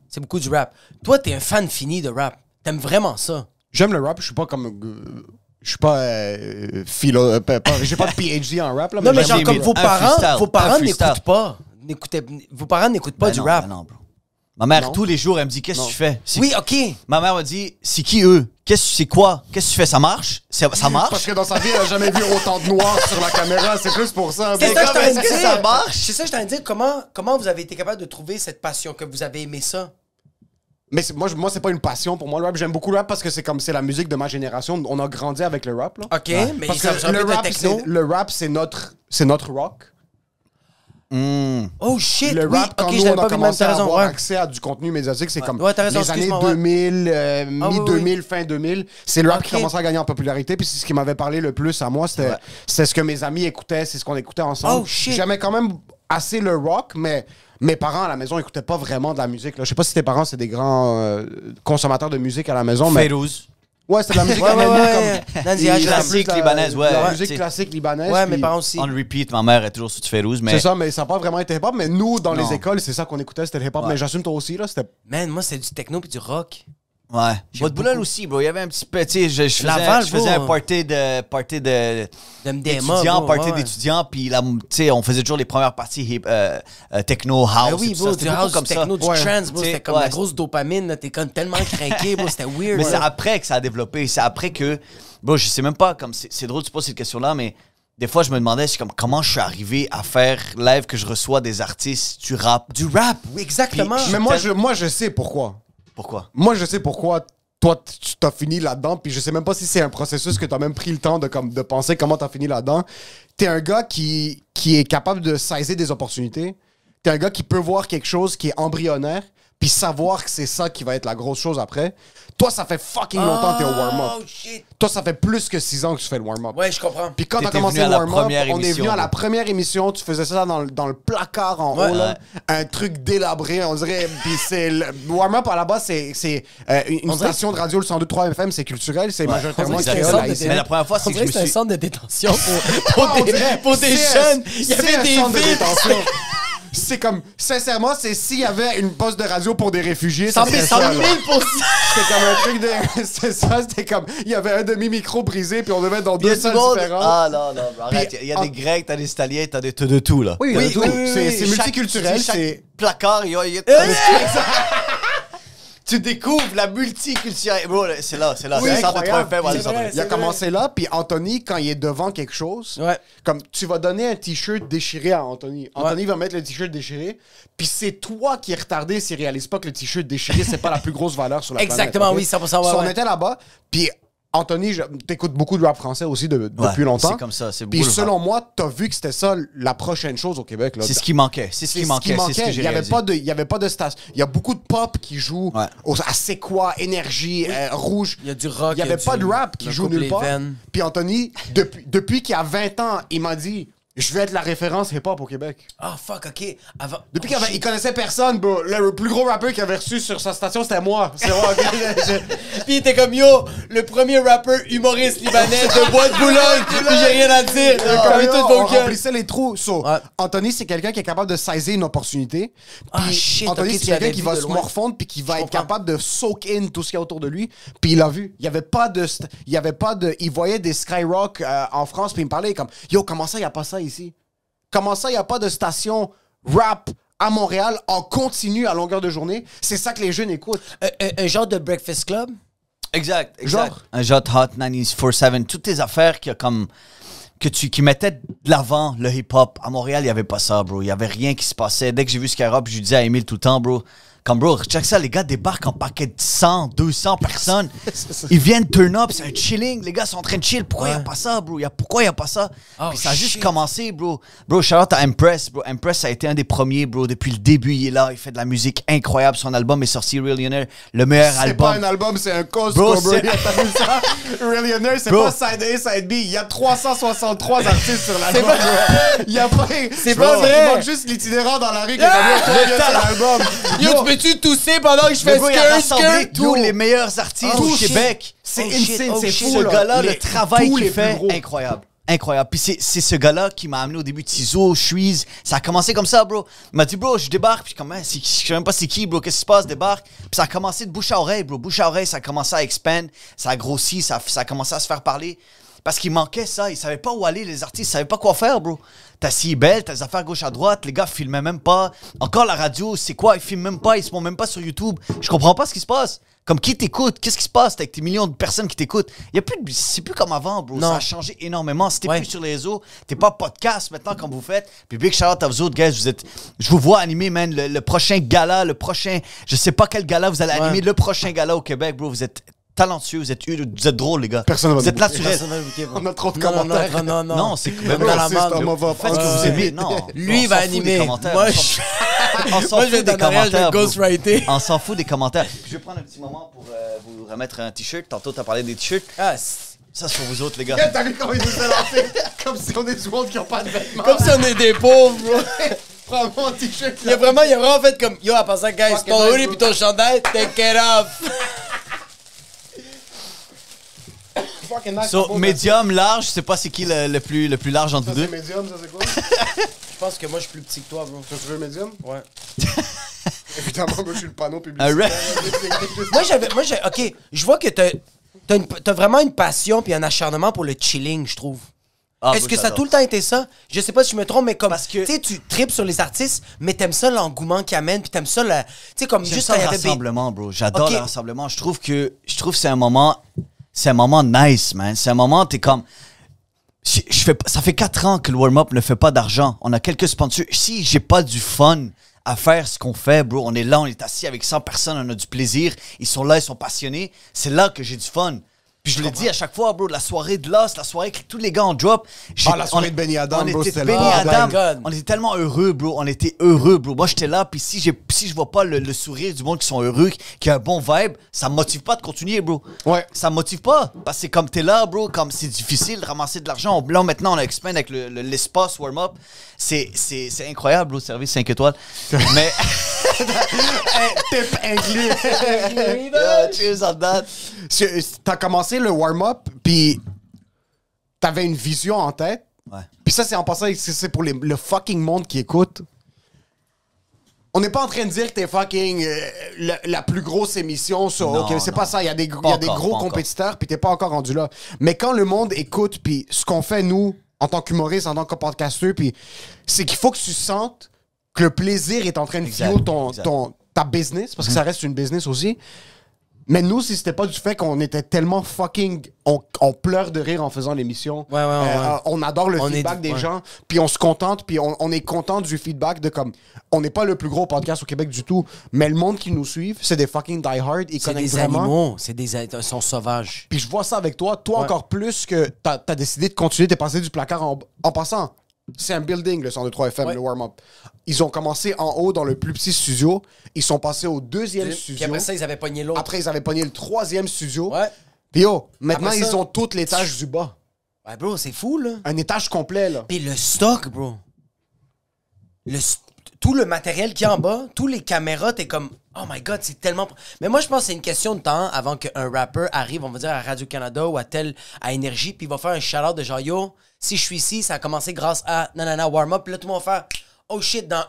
C'est beaucoup du rap. Toi, t'es un fan fini de rap. T'aimes vraiment ça. J'aime le rap, je suis pas comme... Je suis pas philo... J'ai pas de PhD en rap, là. Non, mais genre, comme vos parents n'écoutent pas. Vos parents n'écoutent pas du rap. Non, bro. Ma mère, tous les jours, elle me dit, qu'est-ce que tu fais? Oui, OK. Ma mère me dit, c'est qui eux? C'est quoi? Qu'est-ce que tu fais? Ça marche? Ça marche? Parce que dans sa vie, elle a jamais vu autant de noirs sur la caméra. C'est plus pour ça. C'est ça que je t'en ai dit. Ça marche? C'est ça que je t'en ai dit. Comment vous avez été capable de trouver cette passion, que vous avez aimé ça? Mais moi, c'est pas une passion pour moi, le rap. J'aime beaucoup le rap parce que c'est la musique de ma génération. On a grandi avec le rap, là. OK, mais parce ça que le rap, c'est notre rock. Oh shit, le oui, rap, quand okay, nous, on a pas commencé à avoir ouais. accès à du contenu médiatique, c'est comme raison, les années 2000, mi-2000, fin 2000. C'est le rap qui commençait à gagner en popularité. Puis c'est ce qui m'avait parlé le plus à moi. C'était ce que mes amis écoutaient, c'est ce qu'on écoutait ensemble. Oh shit. J'aimais quand même assez le rock, mais mes parents à la maison écoutaient pas vraiment de la musique. Là. Je sais pas si tes parents, c'est des grands consommateurs de musique à la maison. Fayrouz. Ouais, c'est de la musique classique libanaise, ouais. La musique classique libanaise. Ouais, mes parents aussi. On repeat, ma mère est toujours sur du Fayrouz, mais... C'est ça, mais ça n'a pas vraiment été hip-hop. Mais nous, dans les écoles, c'est ça qu'on écoutait, c'était le hip-hop. Mais j'assume toi aussi, là, c'était... Man, moi, c'est du techno puis du rock. Ouais. Bois-de-Boulogne aussi, bro. Il y avait un petit peu, tu sais, je faisais un party d'étudiants, puis là, tu sais, on faisait toujours les premières parties techno, house. Oui, bro, du house, du techno, du trance, bro. C'était comme la grosse dopamine, t'es comme tellement craqué, bro. C'était weird. Mais c'est après que ça a développé. C'est après que, bro, je sais même pas, comme c'est drôle que tu poses cette question-là, mais des fois, je me demandais, comment je suis arrivé à faire live que je reçois des artistes du rap. Du rap, oui, exactement. Mais moi, je sais pourquoi. Pourquoi? Moi, je sais pourquoi toi, tu t'as fini là-dedans, puis je sais même pas si c'est un processus que t'as même pris le temps de penser comment t'as fini là-dedans. T'es un gars qui est capable de saisir des opportunités. T'es un gars qui peut voir quelque chose qui est embryonnaire, puis savoir que c'est ça qui va être la grosse chose après. Toi, ça fait fucking longtemps que t'es au warm-up. Oh, shit. Toi, ça fait plus que 6 ans que tu fais le warm-up. Ouais, je comprends. Puis quand t'as commencé le warm-up, on est venu à la première émission, tu faisais ça dans le placard en haut, là, un truc délabré, on dirait. Puis c'est le warm-up à la base, c'est une station de radio, le 102.3 FM, c'est culturel, c'est majoritairement créole haïtien. Mais la première fois, c'est que je me c'est un suis... centre de détention pour des jeunes. Il y avait des vides. C'est comme, sincèrement, c'est s'il y avait une poste de radio pour des réfugiés, 100 000 C'était comme un truc de... C'est ça, c'était comme... Il y avait un demi-micro brisé, puis on devait être dans deux salles différentes. Ah non, arrête. Il y a des Grecs, t'as des Italiens, t'as de tout, là. Oui, c'est multiculturel, c'est... Placard, il y a... Tu découvres la multiculturalité. Bro, c'est là. Oui, C'est ça de incroyable. FM. C'est vrai. Il a commencé là, puis Anthony, quand il est devant quelque chose, Ouais. comme tu vas donner un t-shirt déchiré à Anthony. Anthony va mettre le t-shirt déchiré, puis c'est toi qui es retardé s'il réalise pas que le t-shirt déchiré, c'est pas la plus grosse valeur sur la Exactement, planète. oui, 100%. On Ouais. était là-bas, puis Anthony, t'écoutes beaucoup de rap français aussi depuis longtemps. C'est comme ça, c'est Puis beaucoup le selon moi, t'as vu que c'était ça la prochaine chose au Québec. Là. C'est ce qui manquait. C'est ce qui manquait. C'est ce que j'ai réalisé. Il y avait pas de station. Il y a beaucoup de pop qui jouent Ouais. à C'est quoi, Énergie, Rouge. Il y a du rock. Il y avait pas de rap qui le joue couple nulle les part. veines. Puis Anthony, depuis qu'il a 20 ans, il m'a dit je vais être la référence hip-hop au Québec. Ah, fuck, OK. Avant... Depuis il connaissait personne, bro. Le plus gros rappeur qu'il avait reçu sur sa station, c'était moi. C'est moi, ok? Puis il était comme, yo, le premier rappeur humoriste libanais de Bois de Boulogne. Puis j'ai rien à dire. Comme Yo, tout on vos gueules. remplissait les trous. So, Ouais. Anthony, c'est quelqu'un qui est capable de saisir une opportunité. Ah, Puis shit, Anthony, ok, c'est tu quelqu'un l'avais qui vu va de se loin. morfondre puis qui va Je être comprends. capable de soak in tout ce qu'il y a autour de lui. Puis il l'a vu. Il y avait pas de... Il voyait des Skyrock en France puis il me parlait comme « Yo, comment ça, il n'y a pas ça ici? Comment ça, il n'y a pas de station rap à Montréal en continu à longueur de journée? C'est ça que les jeunes écoutent. Un genre de Breakfast Club. Exact. Genre? Un genre Hot 94-7. Toutes tes affaires qui mettaient de l'avant le hip-hop. À Montréal, il n'y avait pas ça, bro. Il n'y avait rien qui se passait. Dès que j'ai vu Skyrock, je lui disais à Emile tout le temps, bro. Comme, bro, check ça, les gars débarquent en paquet de 100, 200 personnes. Ils viennent turn up, c'est un chilling. Les gars sont en train de chill. Pourquoi il n'y a pas ça, bro? Pourquoi il n'y a pas ça? Oh, Puis ça a juste shit. commencé, bro. Bro, shout out à Empress, bro. Empress a été un des premiers, bro. Depuis le début, il est là. Il fait de la musique incroyable. Son album est sorti, Millionaire, le meilleur C'est album. pas un album, c'est un Costco, Bro, bro. c'est- T'as vu ça? Millionaire, c'est Bro. pas Side A, Side B. Il y a 363 artistes sur l'album, bro. Il y a pas... C'est pas Bro, vrai. Il manque juste l'itinérant dans la rue qui est comme yo, toi, sur l'album. Yo, Yo, tu peux-tu tousser pendant que je Mais fais bro, il a skirt, rassemblé skirt? tous les meilleurs artistes Oh, au shit. Québec. c'est Oh, shit, insane, oh, c'est shit. fou, Ce là. gars-là, Les- le travail tous qu'il les plus fait, gros. incroyable. Incroyable. Puis c'est ce gars-là qui m'a amené au début de Tizo, Shreeze. Ça a commencé comme ça, bro. Il m'a dit, bro, je débarque. Puis comment, je sais même pas c'est qui, bro. Qu'est-ce qui se passe, débarque. Puis ça a commencé de bouche à oreille, bro. Bouche à oreille, ça a commencé à expand. Ça a grossi, ça a commencé à se faire parler. Parce qu'il manquait ça. Ils savaient pas où aller, les artistes. Ils savaient pas quoi faire, bro. T'as si belle, t'as des affaires gauche à droite. Les gars filmaient même pas. Encore la radio, c'est quoi? Ils filment même pas. Ils se montent même pas sur YouTube. Je comprends pas ce qui se passe. Comme qui t'écoute? Qu'est-ce qui se passe avec tes millions de personnes qui t'écoutent? C'est plus comme avant, bro. Non. Ça a changé énormément. Si t'es Ouais. plus sur les réseaux, t'es pas podcast maintenant comme vous faites. Puis big shout out à vous autres, guys. Je vous vois animer, man. Le prochain gala, je sais pas quel gala vous allez animer. Le prochain gala au Québec, bro. Vous êtes talentueux, vous êtes drôle, les gars. Personne va vous êtes nous bouquer. naturel. Personne va le bouquer, bro. On a trop de Non, commentaires. Non, non. Non, c'est Même dans la raciste, marde. homophobe. Faites ce que vous Ouais. aimez. Non. Lui, il On va s'en fout des animer. commentaires. Moi, On s'en fout. On s'en Moi, je vais fout des être en arrière, je vais commentaires, bro. ghostwriter. On s'en fout des commentaires. Je vais prendre un petit moment pour vous remettre un t-shirt. Tantôt, t'as parlé des t-shirts. Ah, Ça, c'est pour vous autres, les gars. T'as vu comment il nous a lancé? Comme si on est du monde qui ont pas de vêtements. comme si on est des pauvres, bro. Prends mon t-shirt. Il a vraiment fait comme, yo, en passant, guys, Fuck ton it, hoodie bro. pis ton chandail, take it off. So, médium, large, je sais pas c'est qui le plus large entre Ça, vous c'est deux. médium, ça, c'est quoi? Je pense que moi, je suis plus petit que toi, bro. Ça, tu veux médium? Ouais. Évidemment, moi, je suis le panneau Un publicitaire. red- OK, je vois que t'as vraiment une passion puis un acharnement pour le chilling, je trouve. Ah, Est-ce moi, que ça a j'adore. tout le temps été ça? Je sais pas si je me trompe, mais comme, Parce que- tu sais, tu tripes sur les artistes, mais t'aimes ça l'engouement qu'ils amènent, puis t'aimes ça, tu sais, comme J'aime juste ça quand il y le avait... rassemblement, bro. J'adore Ok. le rassemblement. Je trouve que c'est un moment nice, man. C'est un moment, t'es comme... Ça fait 4 ans que le warm-up ne fait pas d'argent. On a quelques sponsors. Si j'ai pas du fun à faire ce qu'on fait, bro, on est là, on est assis avec 100 personnes, on a du plaisir. Ils sont là, ils sont passionnés. C'est là que j'ai du fun. Puis je le dis à chaque fois, bro, la soirée de Lost, la soirée que tous les gars en drop. la soirée de Benny Adam, on bro, était c'était Benny le Adam. bordel. God. On était tellement heureux, bro. On était heureux, bro. Moi, j'étais là, puis si je vois pas le sourire du monde qui sont heureux, qui a un bon vibe, ça me motive pas de continuer, bro. Ouais. Ça me motive pas. Parce que c'est comme t'es là, bro, comme c'est difficile de ramasser de l'argent. Là, maintenant, on a expand avec l'espace warm-up. C'est incroyable, bro, service 5 étoiles. Mais. Tip inclus. Yeah, cheers on that. T'as commencé le warm-up, puis t'avais une vision en tête. Ouais. Puis ça, c'est en passant, c'est pour le fucking monde qui écoute. On n'est pas en train de dire que t'es fucking la plus grosse émission sur... Non, OK, c'est non. pas ça. Il y a des Pas gros encore. compétiteurs, puis t'es pas encore rendu là. Mais quand le monde écoute, puis ce qu'on fait, nous, en tant qu'humoriste, en tant que podcasteur, puis c'est qu'il faut que tu sentes que le plaisir est en train de Exact, fuel exact. ta business, parce que ça reste une business aussi. Mais nous, si c'était pas du fait qu'on était tellement fucking... On pleure de rire en faisant l'émission. Ouais. On adore le feedback des gens. Puis on se contente. Puis on est content du feedback de comme... On n'est pas le plus gros podcast au Québec du tout. Mais le monde qui nous suit, c'est des fucking die-hard. Ils C'est connaissent des vraiment. animaux. Ils sont sauvages. Puis je vois ça avec toi. Toi, encore plus que t'as décidé de continuer. T'es passé du placard en passant. C'est un building, le 102.3 FM, le warm-up. Ils ont commencé en haut dans le plus petit studio. Ils sont passés au deuxième studio. Puis après ça, ils avaient pogné l'autre. Après, ils avaient pogné le troisième studio. Ouais. Puis yo, maintenant, Après ça- ils ont tout l'étage du bas. Ouais, bro, c'est fou, là. Un étage complet, là. Puis le stock, bro. Tout le matériel qu'il y a en bas, tous les caméras, t'es comme, oh my god, c'est tellement. Mais moi, je pense que c'est une question de temps avant qu'un rapper arrive, on va dire, à Radio-Canada ou à Énergie, puis il va faire un shout-out de genre, yo, si je suis ici, ça a commencé grâce à nanana warm-up, puis là, tout le monde va faire, oh shit, dans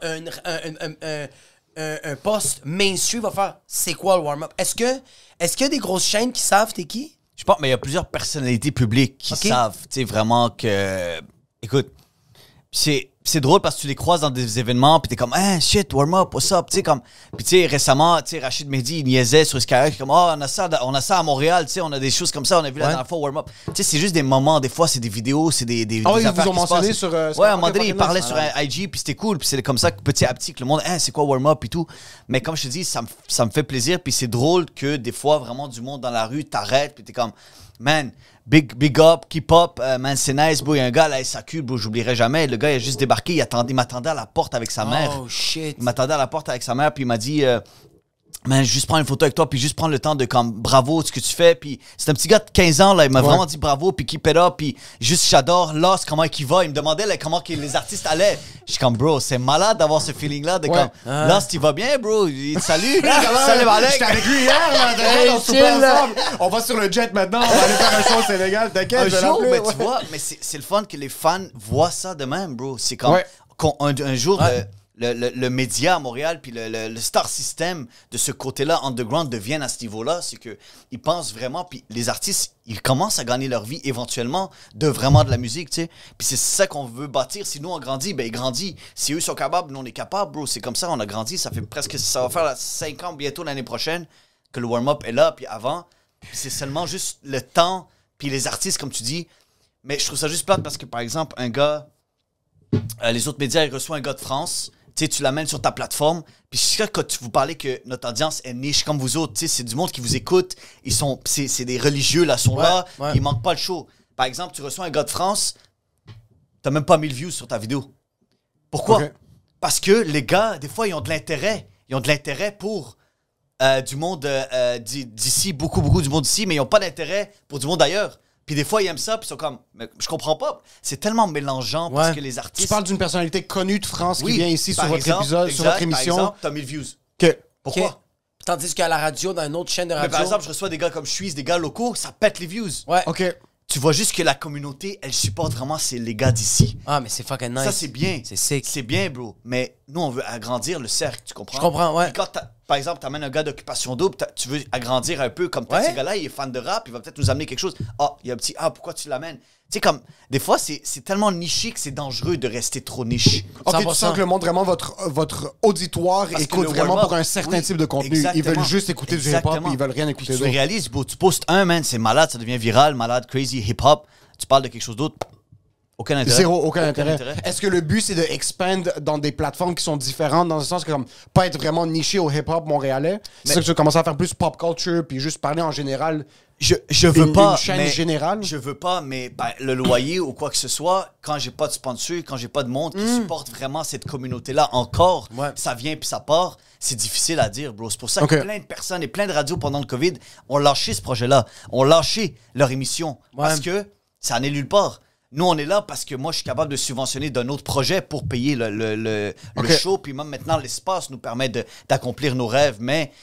un poste mainstream, va faire, c'est quoi le warm-up? Est-ce qu'il y a des grosses chaînes qui savent t'es qui? Je pense, mais il y a plusieurs personnalités publiques qui Ok. savent, tu sais, vraiment que... Écoute, c'est drôle parce que tu les croises dans des événements, puis t'es comme, ah, shit, warm up, what's up, tu sais, comme... Puis tu sais, récemment, tu sais, Rachid Mehdi, il niaisait sur Skyrock, comme, oh, on a ça à Montréal, tu sais, on a des choses comme ça, on a vu la dernière fois, warm up. Tu sais, c'est juste des moments, des fois, c'est des vidéos, c'est des Ah oui, des ils vous affaires ont qui se mentionné passent. sur... Ouais, à un moment donné, il parlait sur un IG, puis c'était cool, puis c'est comme ça que petit à petit que le monde, c'est quoi warm-up et tout. Mais comme je te dis, ça me fait plaisir, puis c'est drôle que des fois, vraiment, du monde dans la rue t'arrête, puis t'es comme, man, big up, keep up, man, c'est nice, bro. Il y a un gars à la SAQ, bro, j'oublierai jamais. Le gars, il a juste débarqué, il m'attendait à la porte avec sa mère. Oh shit. Il m'attendait à la porte avec sa mère, puis il m'a dit, man, juste prendre une photo avec toi, puis juste prendre le temps de, comme, bravo, ce que tu fais. Puis c'est un petit gars de 15 ans, là, il m'a vraiment dit bravo, puis keep it up, puis juste, j'adore Lost, comment il va. Il me demandait, là, comment que les artistes allaient. Je suis comme, bro, c'est malade d'avoir ce feeling-là, de comme, Lost, il va bien, bro. Il te salue. Salut, Malek. J'étais avec lui hier, là. Hey, On soupe chill, là. ensemble. On va sur le jet maintenant. On va aller faire un show au Sénégal. T'inquiète, Un je vais jour, l'appeler, mais ouais. tu vois, mais c'est le fun que les fans voient ça de même, bro. C'est comme Ouais. un jour, le média à Montréal, puis le star system de ce côté-là, underground, deviennent à ce niveau-là. C'est qu'ils pensent vraiment, puis les artistes, ils commencent à gagner leur vie éventuellement de vraiment de la musique, tu sais. Puis c'est ça qu'on veut bâtir. Si nous, on grandit, ben ils grandissent. Si eux sont capables, nous, on est capables, bro. C'est comme ça, on a grandi. Ça va faire 5 ans bientôt l'année prochaine que le warm-up est là, puis avant. Puis c'est seulement juste le temps, puis les artistes, comme tu dis. Mais je trouve ça juste plate parce que, par exemple, un gars, les autres médias, ils reçoivent un gars de France, tu sais, tu l'amènes sur ta plateforme, puis je sais que quand vous parlez que notre audience est niche comme vous autres, tu sais, c'est du monde qui vous écoute, c'est des religieux, là, sont là, ils manquent pas le show. Par exemple, tu reçois un gars de France, t'as même pas 1000 views sur ta vidéo. Pourquoi? Ok. Parce que les gars, des fois, ils ont de l'intérêt. Ils ont de l'intérêt pour du monde d'ici, beaucoup du monde d'ici, mais ils n'ont pas d'intérêt pour du monde ailleurs. Puis des fois, ils aiment ça, puis ils sont comme, mais je comprends pas. C'est tellement mélangeant parce que les artistes. Tu parles d'une personnalité connue de France Oui, qui vient ici sur par votre exemple, épisode, sur exact, votre émission. Par exemple, t'as 1000 views. Que... Pourquoi? Ok. Tandis qu'à la radio, dans une autre chaîne de Mais radio. par exemple, je reçois des gars comme je suis, des gars locaux, ça pète les views. Ouais. OK. Tu vois juste que la communauté, elle supporte vraiment les gars d'ici. Ah, mais c'est fucking nice. Ça, c'est bien. C'est sick. C'est bien, bro. Mais nous, on veut agrandir le cercle, tu comprends? Je comprends, ouais. Puis quand par exemple, t'amènes un gars d'Occupation Double, tu veux agrandir un peu, comme peut-être Ouais. ce gars-là, il est fan de rap, il va peut-être nous amener quelque chose. Ah, il y a un petit, pourquoi tu l'amènes? Tu sais, comme, des fois, c'est tellement niché que c'est dangereux de rester trop niche. OK, tu 100%. sens que le monde, vraiment, votre auditoire Parce que écoute le vraiment warm-up, pour un certain oui, type de contenu. Ils exactement. veulent juste écouter du hip-hop, Exactement. puis ils veulent rien Puis écouter tu d'autre. réalises, bro, tu postes man, c'est malade, ça devient viral, malade, crazy, hip-hop. Tu parles de quelque chose d'autre, aucun intérêt. Zéro, aucun intérêt. Est-ce que le but, c'est de expand dans des plateformes qui sont différentes, dans le sens que, comme, pas être vraiment niché au hip-hop montréalais? C'est ça que tu commences à faire plus pop culture, puis juste parler en général. Je veux Une pas. chaîne mais générale? Je veux pas, mais ben, le loyer ou quoi que ce soit, quand j'ai pas de sponsor, quand j'ai pas de monde qui supporte vraiment cette communauté-là encore, ça vient puis ça part, c'est difficile à dire, bro. C'est pour ça que plein de personnes et plein de radios pendant le COVID ont lâché ce projet-là, ont lâché leur émission parce que ça n'est nulle part. Nous, on est là parce que moi, je suis capable de subventionner d'un autre projet pour payer le show. Puis même maintenant, l'espace nous permet d'accomplir nos rêves. Mais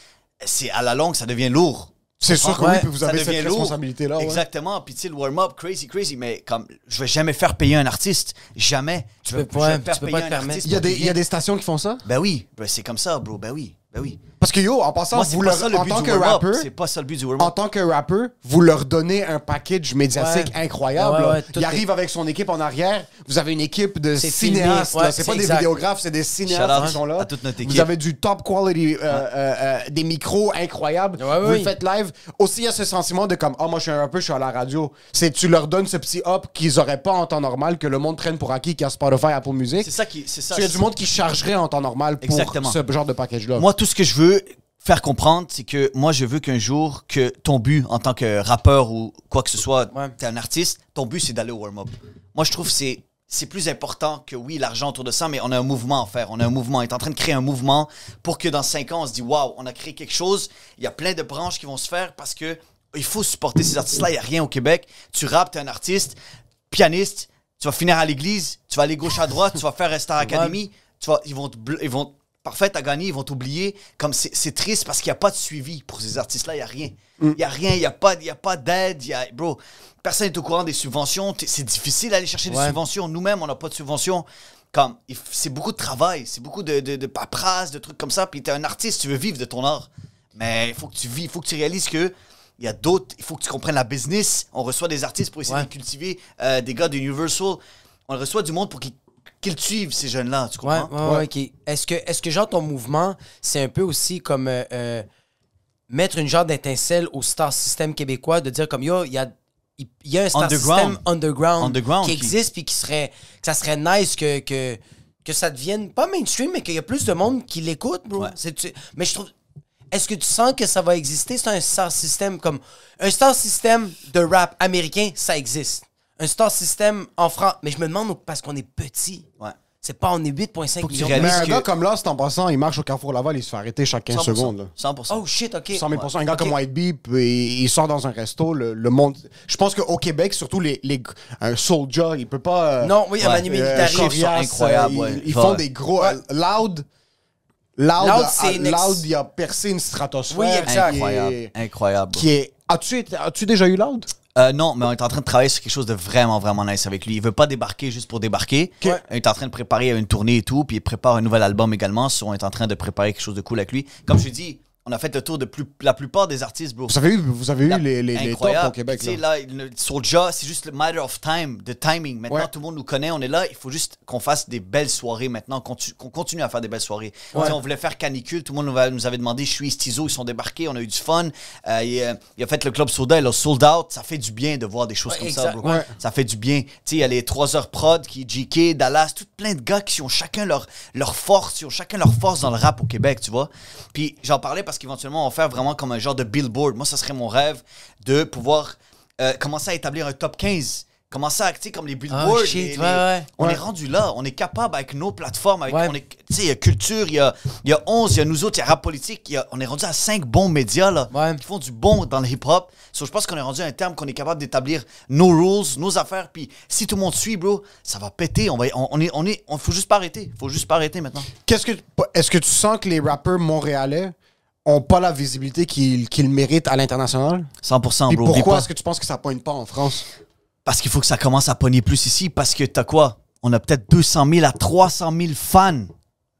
c'est à la longue, ça devient lourd. C'est sûr que oui, puis vous ça avez devient cette lourd. responsabilité-là. Ouais. Exactement. Puis tu sais, le warm-up, crazy. Mais comme, je vais jamais faire payer un artiste. Jamais. Je vais peux pas faire te payer un permettre. artiste Il y a pour des qu'il vienne. stations qui font ça? Ben oui. Ben, c'est comme ça, bro. Ben oui. Parce Parce que yo, en passant, Moi, c'est vous pas leur, ça le en but tant du que warm-up. rappeur, C'est pas ça le but du en warm-up. tant que rappeur, vous leur donnez un package médiatique Ouais. incroyable. Ouais, là. ouais, tout Il est- arrive avec son équipe en arrière. Vous avez une équipe de C'est cinéastes. filmé. là. Ouais, C'est pas c'est des exact. vidéographes, c'est des cinéastes Shout out qui sont là. à toute notre Vous équipe. avez du top quality, des micros incroyables. Ouais, vous oui. le faites live. Aussi, il y a ce sentiment de comme, moi je suis un rappeur, je suis à la radio. C'est tu leur donnes ce petit up qu'ils auraient pas en temps normal, que le monde traîne pour acquis, qui a Spotify, Apple Music. C'est ça qui. C'est ça. Il y a du monde qui chargerait en temps normal pour Exactement. ce genre de package-là. Moi, tout ce que je veux faire comprendre, c'est que moi, je veux qu'un jour, que ton but en tant que rappeur ou quoi que ce soit, Ouais. t'es un artiste, ton but, c'est d'aller au warm-up. Moi, je trouve que c'est plus important que, oui, l'argent autour de ça, mais on a un mouvement à faire. On a un mouvement. On est en train de créer un mouvement pour que dans 5 ans, on se dit, waouh, on a créé quelque chose. Il y a plein de branches qui vont se faire parce que il faut supporter ces artistes-là. Il n'y a rien au Québec. Tu rappes, t'es un artiste, pianiste, tu vas finir à l'église, tu vas aller gauche à droite, tu vas faire Star Academy, ils vont parfait, t'as gagné, ils vont t'oublier. Comme c'est triste parce qu'il n'y a pas de suivi pour ces artistes-là, il n'y a rien. Il n'y a rien, il n'y a pas d'aide. Bro, personne n'est au courant des subventions. C'est difficile d'aller chercher des subventions. Nous-mêmes, on n'a pas de subventions. Comme, c'est beaucoup de travail, c'est beaucoup de paperasse, de trucs comme ça. Puis t'es un artiste, tu veux vivre de ton art. Mais il faut que tu vis, il faut que tu réalises que il y a d'autres, il faut que tu comprennes la business. On reçoit des artistes pour essayer de cultiver, des gars de Universal. On reçoit du monde pour qu'ils suivent ces jeunes-là, tu comprends? Ouais, ok. Est-ce que genre ton mouvement, c'est un peu aussi comme mettre une genre d'étincelle au star system québécois, de dire comme yo, il y a un star system underground qui existe, puis que ça serait nice que ça devienne pas mainstream, mais qu'il y a plus de monde qui l'écoute, bro. Ouais. Mais je trouve. Est-ce que tu sens que ça va exister? C'est un star system comme. Un star system de rap américain, ça existe. Un star system en France. Mais je me demande parce qu'on est petit. Ouais. C'est pas, on est 8,5 Faut que tu millions. réalises Mais un que- gars comme Lost, en passant, il marche au Carrefour Laval, il se fait arrêter chaque 15 secondes. Là. 100%. Oh shit, ok. 100 000 Un gars Ok. comme White Bee, puis il sort dans un resto, le monde. Je pense qu'au Québec, surtout un Soulja, il peut pas. Non, oui, un Manu Militari. Corias, incroyable, ouais. Ils font Ouais. des gros. Loud, Loud, c'est une Loud, il a percé une stratosphère. Oui, exact. Incroyable. Qui est. As-tu déjà eu Loud? Non, mais on est en train de travailler sur quelque chose de vraiment, vraiment nice avec lui. Il veut pas débarquer juste pour débarquer. Ok. On est en train de préparer une tournée et tout, puis il prépare un nouvel album également. On est en train de préparer quelque chose de cool avec lui. Comme je dis, on a fait le tour de la plupart des artistes, bro. Vous avez eu les tops au Québec. Tu sais, Là. là, Soulja, c'est juste le matter of time, de timing. Maintenant, Ouais. tout le monde nous connaît, on est là. Il faut juste qu'on fasse des belles soirées maintenant, qu'on continue à faire des belles soirées. Tu sais, on voulait faire Canicule, tout le monde nous avait demandé, je suis Stizo, ils sont débarqués, on a eu du fun. Il a fait le Club Soda, il a sold out. Ça fait du bien de voir des choses comme ça, exact. bro. Ouais. Ça fait du bien. Tu sais, il y a les 3 heures prod, qui JK, Dallas, tout plein de gars qui ont chacun leur force, ils ont chacun leur force dans le rap au Québec, tu vois. Puis j'en parlais parce qu'éventuellement, on va faire vraiment comme un genre de billboard. Moi, ça serait mon rêve de pouvoir commencer à établir un top 15. Commencer à acter comme les billboards. shit, les- ouais. On Ouais. est rendu là. On est capable avec nos plateformes. Avec, Ouais. tu sais, il y a Culture, il y a 11, il y a nous autres, il y a Rap Politique. On est rendu à 5 bons médias là, Ouais. qui font du bon dans le hip-hop. So, je pense qu'on est rendu à un terme qu'on est capable d'établir nos rules, nos affaires. Puis si tout le monde suit, bro, ça va péter. On faut juste pas arrêter. Faut juste pas arrêter maintenant. Est-ce que tu sens que les rappeurs montréalais ont pas la visibilité qu'ils méritent à l'international? 100%, Puis bro. Oublie pourquoi pas. est-ce que tu penses que ça pogne pas en France? Parce qu'il faut que ça commence à pogner plus ici. Parce que t'as quoi? On a peut-être 200 000 à 300 000 fans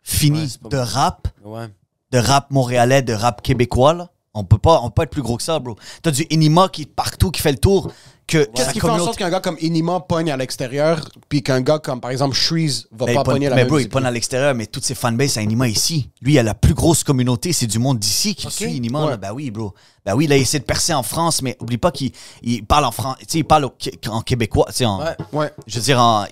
finis Ouais, c'est pas de beaucoup. rap, Ouais. de rap montréalais, de rap québécois. Là. On peut pas être plus gros que ça, bro. T'as du Enima qui est partout, qui fait le tour. Qu'est-ce qui fait en sorte qu'un gars comme Inima pogne à l'extérieur, puis qu'un gars comme, par exemple, Shreeze va pas pogner la mais même bro, il visibilité? pogne à l'extérieur, mais toutes ses fanbases à Inima ici. Lui, il a la plus grosse communauté, c'est du monde d'ici qui suit Inima. Ouais. Là. Ben oui, bro. Ben oui, là, il essaie de percer en France, mais oublie pas qu'il parle en France. Tu sais, il parle en québécois. Tu sais, Ouais. Ouais. je veux dire,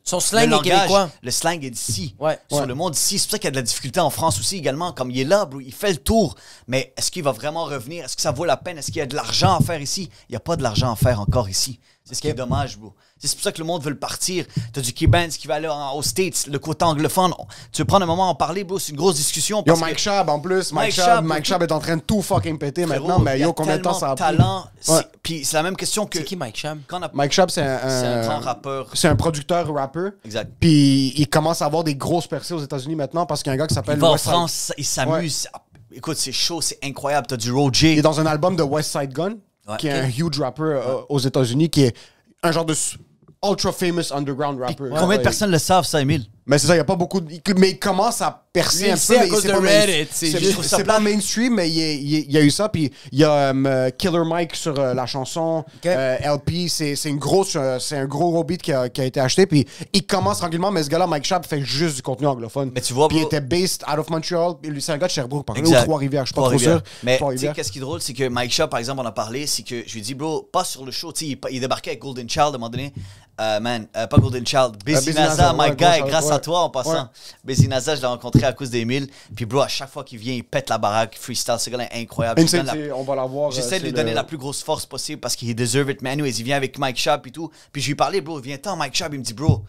Son slang le est québécois. Le slang est d'ici. Ouais. Sur Ouais. le monde d'ici. C'est pour ça qu'il y a de la difficulté en France aussi également. Comme il est là, bro, il fait le tour. Mais est-ce qu'il va vraiment revenir? Est-ce que ça vaut la peine? Est-ce qu'il y a de l'argent à faire ici? Il n'y a pas de l'argent à faire encore ici. C'est ce qui est dommage, bro. C'est pour ça que le monde veut le partir. T'as du K-Benz qui va aller aux States, le côté anglophone. Tu veux prendre un moment à en parler, bro? C'est une grosse discussion. Yo, parce Mike que- Schaab, en plus. Mike Mike Schaab est en train de tout fucking péter frérot, maintenant, mais il y a yo, combien de temps ça a pris? talent. Ouais. Puis c'est la même question que... C'est qui Mike Cham? Quand on a... Mike Schaab, C'est un grand rappeur. C'est un producteur-rappeur. Exact. Puis il commence à avoir des grosses percées aux États-Unis maintenant parce qu'il y a un gars qui Il s'appelle va en West Side- France, il s'amuse. Écoute, c'est chaud, c'est incroyable. T'as du Roger. Il est dans un album de West Side Gun, Ouais. qui est Ok. un huge rapper aux États-Unis, qui est un genre de ultra famous underground rapper. Combien de personnes le savent, ça, Emile? Mais c'est ça, il n'y a pas beaucoup de... Mais il commence à percer Lui, un il peu. sait à mais cause c'est de pas Reddit, c'est juste- c'est pas mainstream, mais il y a eu ça. Puis il y a Killer Mike sur la chanson. LP, c'est une grosse... c'est un gros beat qui a été acheté. Puis il commence tranquillement, mais ce gars-là, Mike Schaap, fait juste du contenu anglophone. Mais tu vois, puis il bro- était based out of Montreal. Lui, c'est un gars de Sherbrooke, par exemple. Exact. Ou Trois-Rivières, je suis pas trop sûr. Trois-Rivières. Mais tu sais, Trois-Rivières. qu'est-ce qui est drôle, c'est que Mike Shaw, par exemple, on a parlé, c'est que je lui ai dit, bro, pas sur le show, tu sais, il débarquait avec Golden Child à un moment donné. Pas Golden Child, Busy Naza, my guy, grâce à toi en passant. Busy Naza, je l'ai rencontré à cause d'Emile. Puis, bro, à chaque fois qu'il vient, il pète la baraque, freestyle, ce gars-là est incroyable. On va l'avoir. J'essaie de lui donner la plus grosse force possible parce qu'il deserve it. Mais anyways, il vient avec Mike Shaw et tout. Puis je lui parlais, bro, viens-t'en, Mike Shaw. Il me dit, bro,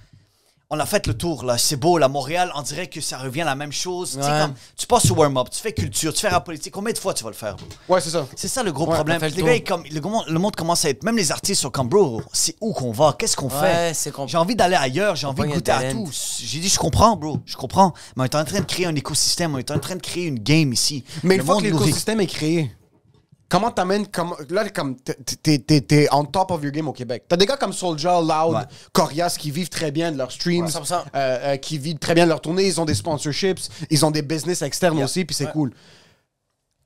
on a fait le tour, là. C'est beau, là. Montréal, on dirait que ça revient à la même chose. Tu sais, comme, tu passes au warm-up, tu fais culture, tu fais rap politique. Combien de fois tu vas le faire, bro? Ouais, c'est ça. C'est ça le gros Ouais, problème. on fait le Les tour. gars, le monde commence à être. Même les artistes sont comme, bro, c'est où qu'on va? Qu'est-ce qu'on fait? c'est J'ai envie d'aller ailleurs, j'ai envie de pogne un goûter à talent. tout. J'ai dit, je comprends, bro. Je comprends. Mais on est en train de créer un écosystème, on est en train de créer une game ici. Mais Le une fois monde que nous l'écosystème est créé, comment t'amènes... Là, comme t'es on top of your game au Québec. T'as des gars comme Soulja, Loud, Ouais. Corias qui vivent très bien de leurs streams, 100%. qui vivent très bien de leurs tournées, ils ont des sponsorships, ils ont des business externes Yeah. aussi, puis c'est cool.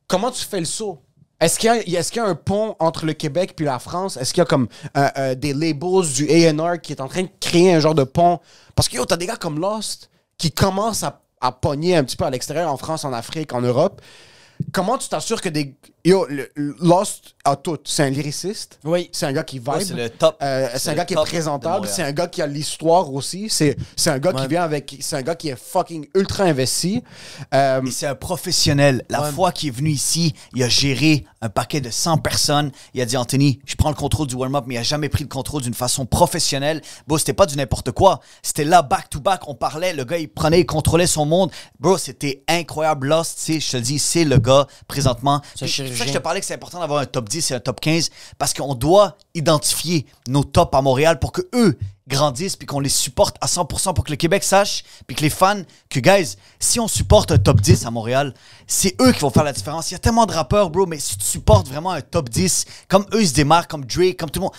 Comment tu fais le saut? Est-ce qu'il y a un pont entre le Québec puis la France? Est-ce qu'il y a comme des labels du A&R qui est en train de créer un genre de pont? Parce que yo, t'as des gars comme Lost qui commencent à pogner un petit peu à l'extérieur, en France, en Afrique, en Europe. Comment tu t'assures que des... Yo, Lost a tout. C'est un lyriciste. Oui. C'est un gars qui vibe. Ouais, c'est le top. C'est un le gars qui est top de présentable. Montréal. C'est un gars qui a l'histoire aussi. C'est un gars qui vient avec... C'est un gars qui est fucking ultra investi. Et c'est un professionnel. La fois qu'il est venu ici, il a géré un paquet de 100 personnes. Il a dit, Anthony, je prends le contrôle du warm-up, mais il a jamais pris le contrôle d'une façon professionnelle. Bro, c'était pas du n'importe quoi. C'était là, back-to-back, on parlait. Le gars, il prenait, il contrôlait son monde. Bro, c'était incroyable. Lost, tu sais, je te le dis, c'est le gars, présentement. C'est un C'est pour ça que chirurgien. je te parlais que c'est important d'avoir un top 10 et un top 15, parce qu'on doit identifier nos tops à Montréal pour que eux grandissent puis qu'on les supporte à 100% pour que le Québec sache puis que les fans, que guys, si on supporte un top 10 à Montréal, c'est eux qui vont faire la différence. Il y a tellement de rappeurs, bro, mais si tu supportes vraiment un top 10, comme eux ils se démarquent, comme Drake, comme tout le monde,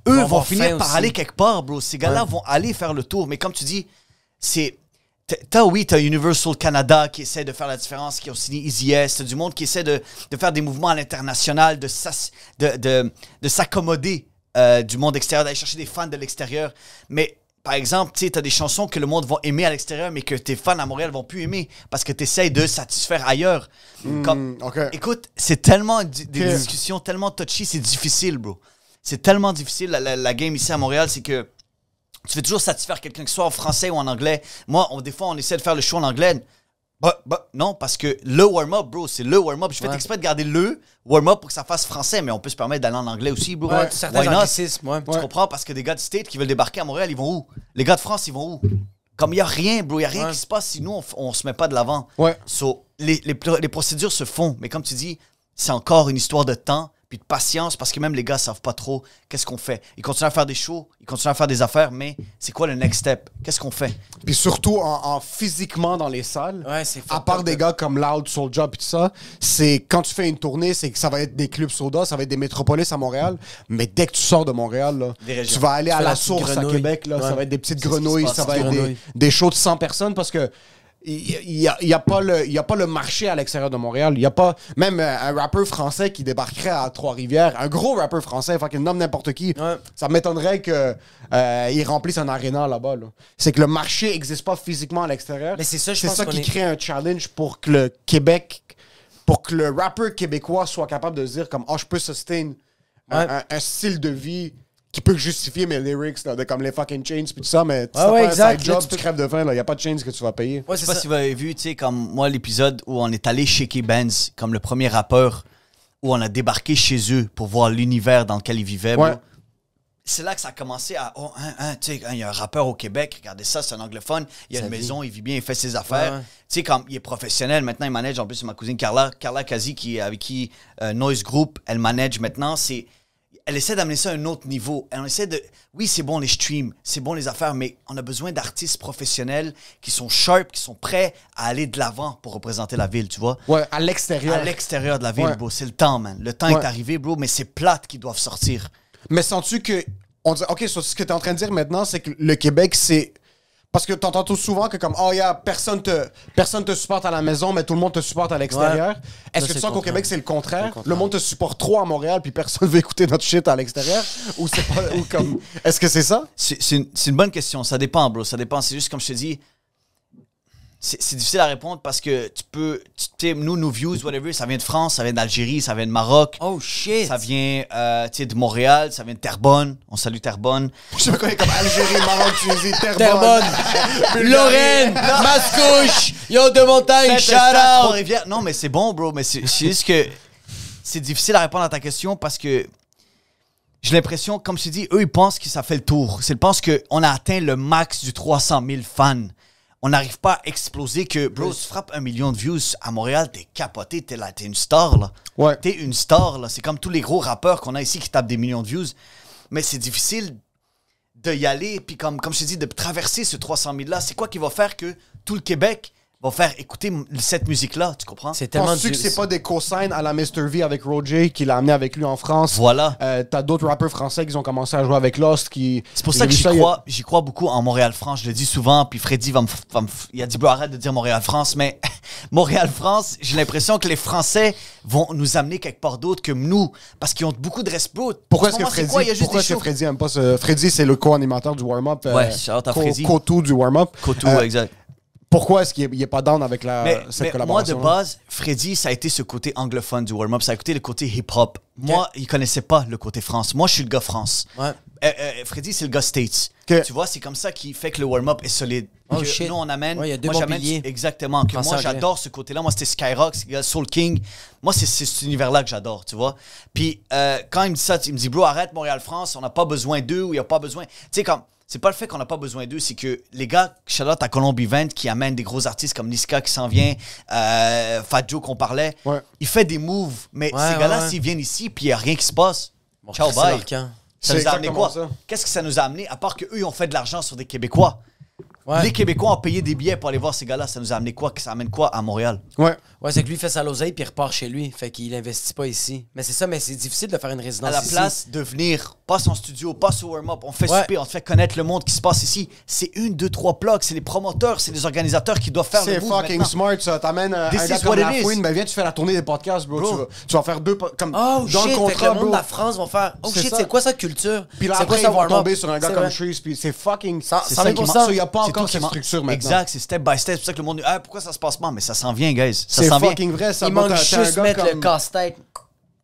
eux vont avoir finir faim par aussi. aller quelque part, bro. Ces gars-là vont aller faire le tour. Mais comme tu dis, c'est... T'as Universal Canada qui essaie de faire la différence, qui ont signé Easy S, t'as du monde qui essaie de faire des mouvements à l'international, de s'accommoder du monde extérieur, d'aller chercher des fans de l'extérieur. Mais par exemple, tu sais, t'as des chansons que le monde va aimer à l'extérieur, mais que tes fans à Montréal vont plus aimer parce que t'essayes de satisfaire ailleurs. OK. Écoute, c'est tellement des discussions tellement touchy, c'est difficile, bro. C'est tellement difficile, la game ici à Montréal, c'est que tu veux toujours satisfaire quelqu'un, que ce soit en français ou en anglais. Moi, des fois, on essaie de faire le show en anglais. Non, parce que le warm-up, bro, c'est le warm-up. Je fais exprès de garder le warm-up pour que ça fasse français, mais on peut se permettre d'aller en anglais aussi, bro. Ouais, certains Why not? anglicismes, ouais. Tu comprends? Parce que des gars de State qui veulent débarquer à Montréal, ils vont où? Les gars de France, ils vont où? Comme il n'y a rien, bro, il n'y a rien qui se passe si nous, on se met pas de l'avant. Ouais. So, les procédures se font, mais comme tu dis, c'est encore une histoire de temps puis de patience, parce que même les gars savent pas trop qu'est-ce qu'on fait. Ils continuent à faire des shows, ils continuent à faire des affaires, mais c'est quoi le next step? Qu'est-ce qu'on fait? Puis surtout en physiquement dans les salles. Ouais, c'est à part des gars comme Loud, Soulja et tout ça, c'est quand tu fais une tournée, c'est que ça va être des clubs soda, ça va être des métropolis à Montréal, mais dès que tu sors de Montréal, là, Des régions. tu vas aller à fais la la petite source à grenouille. Québec, là, ça Ouais. va être des petites C'est ce qui se grenouilles, passe, ça va petites être grenouilles. des shows de 100 personnes parce que il y a pas le marché à l'extérieur de Montréal. Il y a pas même un rappeur français qui débarquerait à Trois-Rivières, un gros rappeur français, fucking nomme n'importe qui. Ouais. Ça m'étonnerait que il remplisse un aréna là-bas. Là. C'est que le marché n'existe pas physiquement à l'extérieur. Mais c'est ça, je C'est pense ça qu'on qui est- crée un challenge pour que le Québec, pour que le rappeur québécois soit capable de se dire comme je peux sustain un style de vie qui peut justifier mes lyrics là, de comme les fucking chains puis tout ça, mais si t'as ouais, pas un exact. side Là, job, tu tu peux- crèves de faim, il n'y a pas de chains que tu vas payer. Ouais, Je c'est sais pas ça. si vous avez vu, tu sais, comme moi, l'épisode où on est allé chez K-Benz, comme le premier rappeur, où on a débarqué chez eux pour voir l'univers dans lequel ils vivaient. Ouais. bro. C'est là que ça a commencé à... tu sais, il y a un rappeur au Québec, regardez ça, c'est un anglophone, il a Sa une vie. maison, il vit bien, il fait ses affaires. Ouais. Tu sais, comme il est professionnel, maintenant il manage, en plus c'est ma cousine Carla Kazi, avec qui Noise Group, elle manage maintenant, elle essaie d'amener ça à un autre niveau. On essaie de... Oui, c'est bon les streams, c'est bon les affaires, mais on a besoin d'artistes professionnels qui sont sharp, qui sont prêts à aller de l'avant pour représenter la ville, tu vois. Ouais, à l'extérieur. À l'extérieur de la ville, Ouais. bro. C'est le temps, man. Le temps Ouais. est arrivé, bro, mais c'est plate qu'ils doivent sortir. Mais sens-tu que. On dit, OK, ce que tu es en train de dire maintenant, c'est que le Québec, c'est. Parce que t'entends tout souvent que comme, oh yeah, personne te supporte à la maison, mais tout le monde te supporte à l'extérieur. Ouais. Est-ce que Ça, tu c'est sens le qu'au Québec, c'est le contraire? contraire. Le monde te supporte trop à Montréal, puis personne veut écouter notre shit à l'extérieur? Ou c'est pas... ou comme... Est-ce que c'est ça? C'est une bonne question. Ça dépend, bro. Ça dépend. C'est juste comme je te dis, c'est difficile à répondre parce que tu peux... nous, nos views, whatever, ça vient de France, ça vient d'Algérie, ça vient de Maroc. Oh shit! Ça vient de Montréal, ça vient de Terrebonne. On salue Terrebonne. Je me connais comme Algérie, Maroc, Tunisie, Terrebonne, Lorraine, Mascouche, Yo de Montagne, shout out! Trois-Rivières. Non, mais c'est bon, bro. Mais c'est juste que c'est difficile à répondre à ta question parce que j'ai l'impression, comme je t'ai dit, eux, ils pensent que ça fait le tour. Ils pensent qu'on a atteint le max du 300 000 fans. On n'arrive pas à exploser que, bro, tu frappes 1 million de views à Montréal, t'es capoté, t'es une star, là. Ouais. T'es une star, là. C'est comme tous les gros rappeurs qu'on a ici qui tapent des millions de views. Mais c'est difficile d'y aller, puis comme je t'ai dit, de traverser ce 300 000-là. C'est quoi qui va faire que tout le Québec va faire écouter cette musique-là, tu comprends? C'est tellement Penses-tu que c'est pas des cosignes à la Mr. V avec Roger qui l'a amené avec lui en France? Voilà. T'as d'autres rappeurs français qui ont commencé à jouer avec Lost qui... C'est pour ça que j'y crois beaucoup en Montréal-France. Je le dis souvent, puis Freddy il a dit, bro, arrête de dire Montréal-France, mais Montréal-France, j'ai l'impression que les Français vont nous amener quelque part d'autre que nous, parce qu'ils ont beaucoup de respect. Pourquoi est-ce que Freddy aime pas ce... Freddy, c'est le co-animateur du warm-up. Ouais, shout-out à Freddy. Co-tout du warm-up. Cotou, exact. Pourquoi est-ce qu'il n'est pas down avec cette collaboration? Moi, de base, Freddy, ça a été ce côté anglophone du warm-up. Ça a été le côté hip-hop. Moi, il connaissait pas le côté France. Moi, je suis le gars France. Ouais. Freddy, c'est le gars States. Okay. Tu vois, c'est comme ça qui fait que le warm-up est solide. Oh, Que shit. Nous, on amène... Ouais, il y a deux moi, bons j'amène- piliers. Exactement. Que Français moi, anglais. j'adore ce côté-là. Moi, c'était Skyrock, Soul King. Moi, c'est cet univers-là que j'adore, tu vois. Puis, quand il me dit ça, il me dit, bro, arrête Montréal-France, on n'a pas besoin d'eux ou il n'y a pas besoin... Tu sais, comme... C'est pas le fait qu'on n'a pas besoin d'eux, c'est que les gars, shout-out à Colombie 20 qui amènent des gros artistes comme Niska qui s'en vient, Fat Joe qu'on parlait, il fait des moves, mais ces gars-là, s'ils viennent ici puis il n'y a rien qui se passe, ciao, c'est bye. leur camp. Ça nous a amené quoi? exactement ça. Qu'est-ce que ça nous a amené, à part qu'eux, ils ont fait de l'argent sur des Québécois? Ouais. Les Québécois ont payé des billets pour aller voir ces gars-là, ça nous a amené quoi? Ça amène quoi à Montréal? Ouais. Ouais, c'est que lui, il fait sa l'oseille puis il repart chez lui. Fait qu'il investit pas ici. Mais c'est ça, mais c'est difficile de faire une résidence À la ici. place de venir, pas son studio, pas son warm-up, on fait Ouais. souper, on te fait connaître le monde qui se passe ici. C'est 1, 2, 3 plugs, c'est les promoteurs, c'est les organisateurs qui doivent faire le C'est move fucking maintenant. smart, ça. T'amènes un This gars is comme what it is. Lafouine, ben viens, tu fais la tournée des podcasts, bro. Bro. Tu vas faire deux... Comme, Oh dans shit, le fait que contrat, le monde bro. de la France vont faire oh C'est shit, ça. c'est quoi sa culture? Puis là, C'est quoi après, ça, ils vont warm-up? tomber sur un gars C'est comme vrai. Trees, puis c'est fucking... Ça- c'est 100%. ça, il n'y a pas C'est encore tout qui cette man- structure maintenant. Exact, c'est step by step. C'est pour ça que le monde dit pourquoi ça se passe pas? Mais ça s'en vient, guys. Ça C'est s'en vient. fucking vrai, ça. Il Bro, manque t'as un juste gars mettre le comme- casse-tête.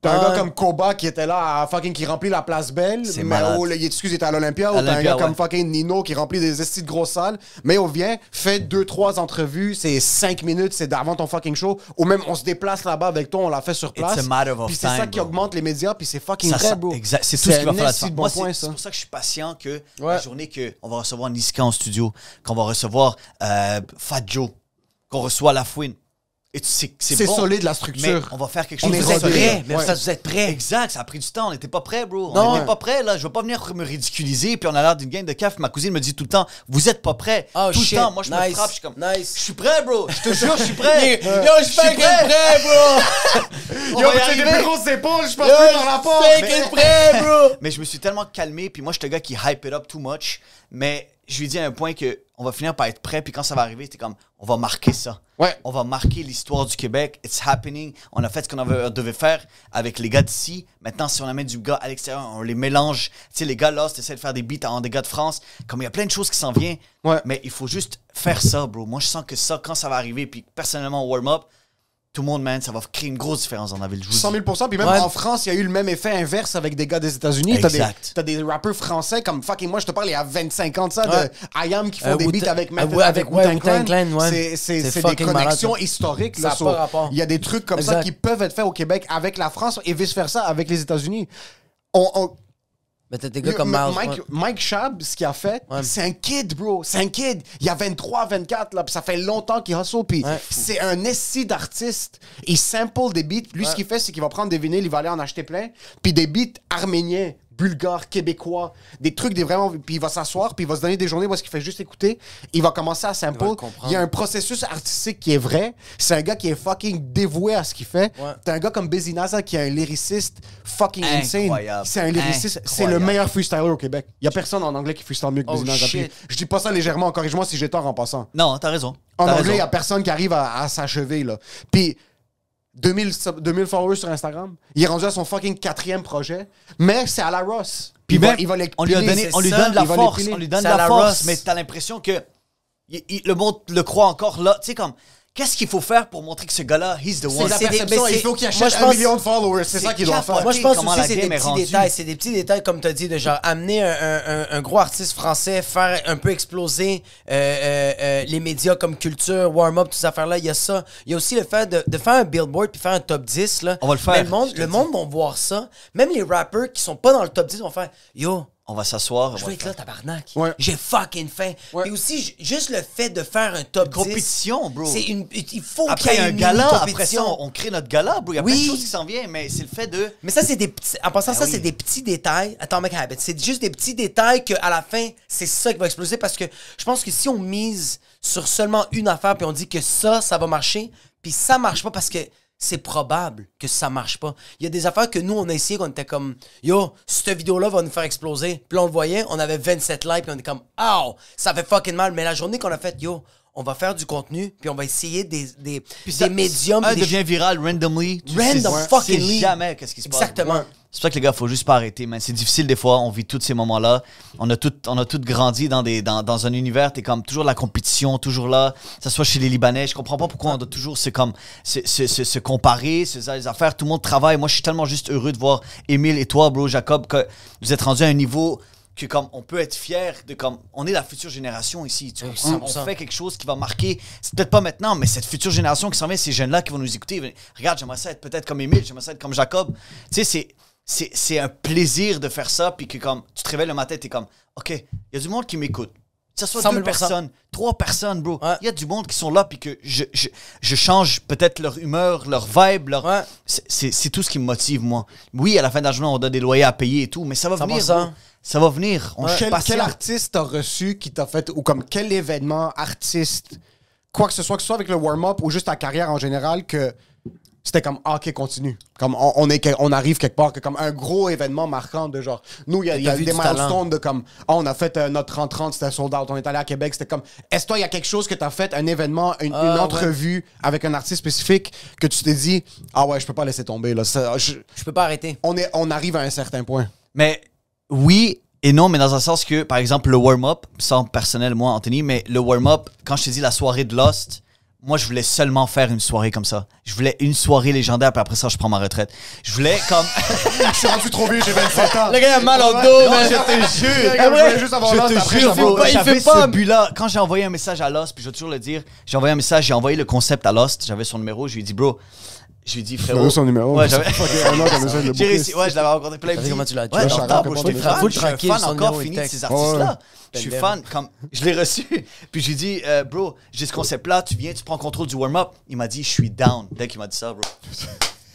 T'as un Ah. gars comme Koba qui était là, qui remplit la place Belle. C'est Mais malade. il était à l'Olympia. Ou t'as un Olympia, gars comme ouais. fucking Nino qui remplit des estis de grosses salles. Mais on vient, fait 2-3 entrevues, c'est 5 minutes, c'est avant ton fucking show. Ou même on se déplace là-bas avec toi, on l'a fait sur place. a matter of Puis c'est ça time, qui bro. augmente les médias, puis c'est fucking Ça vrai, sent- bro. exact. C'est tout ce qui va faire la un esti de différence. bon Moi, point, c'est ça. pour ça que je suis patient que Ouais. la journée qu'on va recevoir Niska en studio, qu'on va recevoir Fat Joe, qu'on reçoit Lafouine. Et c'est bon. solide, la Mais structure. on va faire quelque On chose est de Vous êtes solide. prêts? Mais Ouais. ça, vous êtes prêts? Exact, ça a pris du temps, on n'était pas prêts, bro. Non. On n'était pas prêts, là. Je veux pas venir me ridiculiser, puis on a l'air d'une gang de caf. Ma cousine me dit tout le temps, vous êtes pas prêts. Oh tout shit, le temps, moi je me nice, frappe, je suis comme, nice. je suis prêt, bro. Je te jure, je suis prêt. Yo, je suis prêt. prêt, bro! On va y arriver. grosses épaules, je pense Yo, je suis prêt, bro! Mais je me suis tellement calmé, puis moi, je suis un gars qui hype it up too much. Mais je lui dis à un point que on va finir par être prêt, puis quand ça va arriver, c'était comme, on va marquer ça. Ouais. On va marquer l'histoire du Québec. It's happening. On a fait ce qu'on devait faire avec les gars d'ici. Maintenant, si on amène du gars à l'extérieur, on les mélange. Tu sais, les gars là, essaient de faire des beats en des gars de France. Comme il y a plein de choses qui s'en viennent. Ouais. Mais il faut juste faire ça, bro. Moi, je sens que ça, quand ça va arriver, puis personnellement, au warm-up, tout le monde, man, ça va créer une grosse différence dans la ville. Je vous 100 dis. 000 Puis même Ouais. en France, il y a eu le même effet inverse avec des gars des États-Unis. Exact. T'as des rappeurs français comme fucking moi, je te parle il y a 25 ans de ça, Ouais. de IAM qui font des Wu-Tang- beats avec avec Wu-Tang Clan, ouais. C'est des fucking malade, connexions ça. historiques. Ça là, a so, pas rapport. il y a des trucs comme ça Exact. qui peuvent être faits au Québec avec la France et vice-versa avec les États-Unis. Mais t'as des gars comme Miles. ouais. Mike Shab, ce qu'il a fait, Ouais. c'est un kid, bro. C'est un kid. Il y a 23, 24, là, puis ça fait longtemps qu'il hustle, puis Ouais. c'est un esti d'artiste. Il sample des beats. Lui, ce qu'il fait, c'est qu'il va prendre des vinyles, il va aller en acheter plein, puis des beats arméniens bulgares, québécois, des trucs des vraiment. Puis il va s'asseoir, puis il va se donner des journées où il fait juste écouter. Il va commencer à sample. Il y a un processus artistique qui est vrai. C'est un gars qui est fucking dévoué à ce qu'il fait. Ouais. T'as un gars comme Busy Naza qui est un lyriciste fucking Incroyable. insane. C'est un lyriciste. C'est le meilleur freestyler au Québec. Il y a personne en anglais qui freestyle mieux que Busy Naza. Shit. Je dis pas ça légèrement, corrige-moi si j'ai tort en passant. Non, t'as raison. En T'as anglais, raison. il y a personne qui arrive à s'achever, là. Puis 2000 followers sur Instagram. Il est rendu à son fucking 4e projet. Mais c'est à la Ross. Puis Puis même, il va on lui l'épiler. on lui ça, donne de la il va force, l'épiler. on lui donne de C'est à la la force, Ross. mais t'as l'impression que le monde le croit encore là. Tu sais, comme, qu'est-ce qu'il faut faire pour montrer que ce gars-là, he's the one? C'est la C'est des- perception. mais Il c'est- faut qu'il moi, achète je 1 pense- million de followers. C'est ça qu'il doit capoté. faire. Moi, je pense Comment aussi la que c'est des game est petits rendue. détails. C'est des petits détails, comme tu as dit, de genre amener un gros artiste français, faire un peu exploser les médias comme culture, warm-up, toutes ces affaires-là. Il y a ça. Il y a aussi le fait de faire un billboard puis faire un top 10. Là. On va le faire, Mais je te le dis. monde va voir ça. Même les rappers qui sont pas dans le top 10 vont faire Yo, On va s'asseoir. je on veux va être faire. là, tabarnak. Ouais. J'ai fucking faim. Ouais. Et aussi, juste le fait de faire un top 10. Compétition, bro. Il faut qu'il y Après ait un une gala, après ça, mini-compétition. on crée notre gala, bro. Il y a Oui. plein de choses qui s'en viennent, mais c'est le fait de. Mais ça, c'est des petits. En passant, Ben ça, oui. c'est des petits détails. Atomic Habits. C'est juste des petits détails qu'à la fin, c'est ça qui va exploser parce que je pense que si on mise sur seulement une affaire puis on dit que ça va marcher, puis ça marche pas parce que c'est probable que ça marche pas. Il y a des affaires que nous, on a essayé, qu'on était comme Yo, cette vidéo-là va nous faire exploser. Puis là, on le voyait, on avait 27 likes, puis on est comme Oh, ça fait fucking mal. Mais la journée qu'on a fait, Yo, on va faire du contenu, puis on va essayer des médiums. Un des devient viral randomly. Random sais fuckingly. jamais qu'est-ce qui se passe. Exactement. Ouais. C'est pour ça que les gars, faut juste pas arrêter, man. C'est difficile des fois, on vit tous ces moments-là. On a tous grandi dans un univers, t'es comme toujours de la compétition, toujours là. Que ça soit chez les Libanais, je comprends pas pourquoi on doit toujours se comparer, ces affaires. Tout le monde travaille. Moi, je suis tellement juste heureux de voir Émile et toi, bro, Jacob, que vous êtes rendus à un niveau que comme on peut être fier de comme on est la future génération ici, tu comprends? 100%. On fait quelque chose qui va marquer, c'est peut-être pas maintenant, mais cette future génération qui s'en vient, ces jeunes-là qui vont nous écouter, ils vont dire, regarde, j'aimerais ça être peut-être comme Émile, j'aimerais ça être comme Jacob. Tu sais, c'est un plaisir de faire ça, puis que comme tu te réveilles le matin, t'es comme, ok, il y a du monde qui m'écoute. Que ce soit 100 2 000%. personnes, 3 personnes, bro. Ouais. Il y a du monde qui sont là, puis que je change peut-être leur humeur, leur vibe, Ouais. c'est tout ce qui me motive, moi. Oui, à la fin de la journée, on a des loyers à payer et tout, mais ça va venir, 100%. bro. Ça va venir. On Quel patient. artiste t'as reçu qui t'a fait, ou comme quel événement artiste, quoi que ce soit avec le warm-up ou juste ta carrière en général, que c'était comme, ah, ok, continue. Comme, on arrive quelque part, que comme un gros événement marquant de genre, nous, il y a vu des du talent. milestones de comme, ah, on a fait notre 30-30, c'était sold out, on est allé à Québec, c'était comme, est-ce que toi, il y a quelque chose que t'as fait, un événement, une ouais. entrevue avec un artiste spécifique, que tu t'es dit, ah ouais, je peux pas laisser tomber, là. Je peux pas arrêter. On arrive à un certain point. Mais oui et non, mais dans un sens que, par exemple, le warm-up, sans personnel, moi, Anthony, mais le warm-up, quand je te dis la soirée de Lost, moi, je voulais seulement faire une soirée comme ça. Je voulais une soirée légendaire, puis après ça, je prends ma retraite. Je voulais comme... Je suis rendu trop vieux, j'ai 27 ans. Le gars a mal au dos, Non, man. je te jure. Je voulais juste avoir Je l'autre, te après, jure, j'avais bro, pas- il j'avais fait pas. ce but-là. Quand j'ai envoyé un message à Lost, puis je vais toujours le dire, j'ai envoyé un message, j'ai envoyé le concept à Lost, j'avais son numéro, je lui ai dit, bro, je lui ai dit, frérot... J'avais son numéro. Ouais, j'avais... Un an qu'on essaie de le J'ai booker. réussi, ouais, je l'avais rencontré plein de T'as vu comment tu l'as Ouais, tué? dans le temps, bro, j'étais Full fan, je suis un tranquille, fan son encore numéro fini de est ces texte. artistes-là. Ouais. Je suis fan, comme je l'ai reçu. Puis j'ai dit, bro, j'ai ce concept-là, tu viens, tu prends contrôle du warm-up. Il m'a dit, je suis down. Dès qu'il m'a dit ça, bro.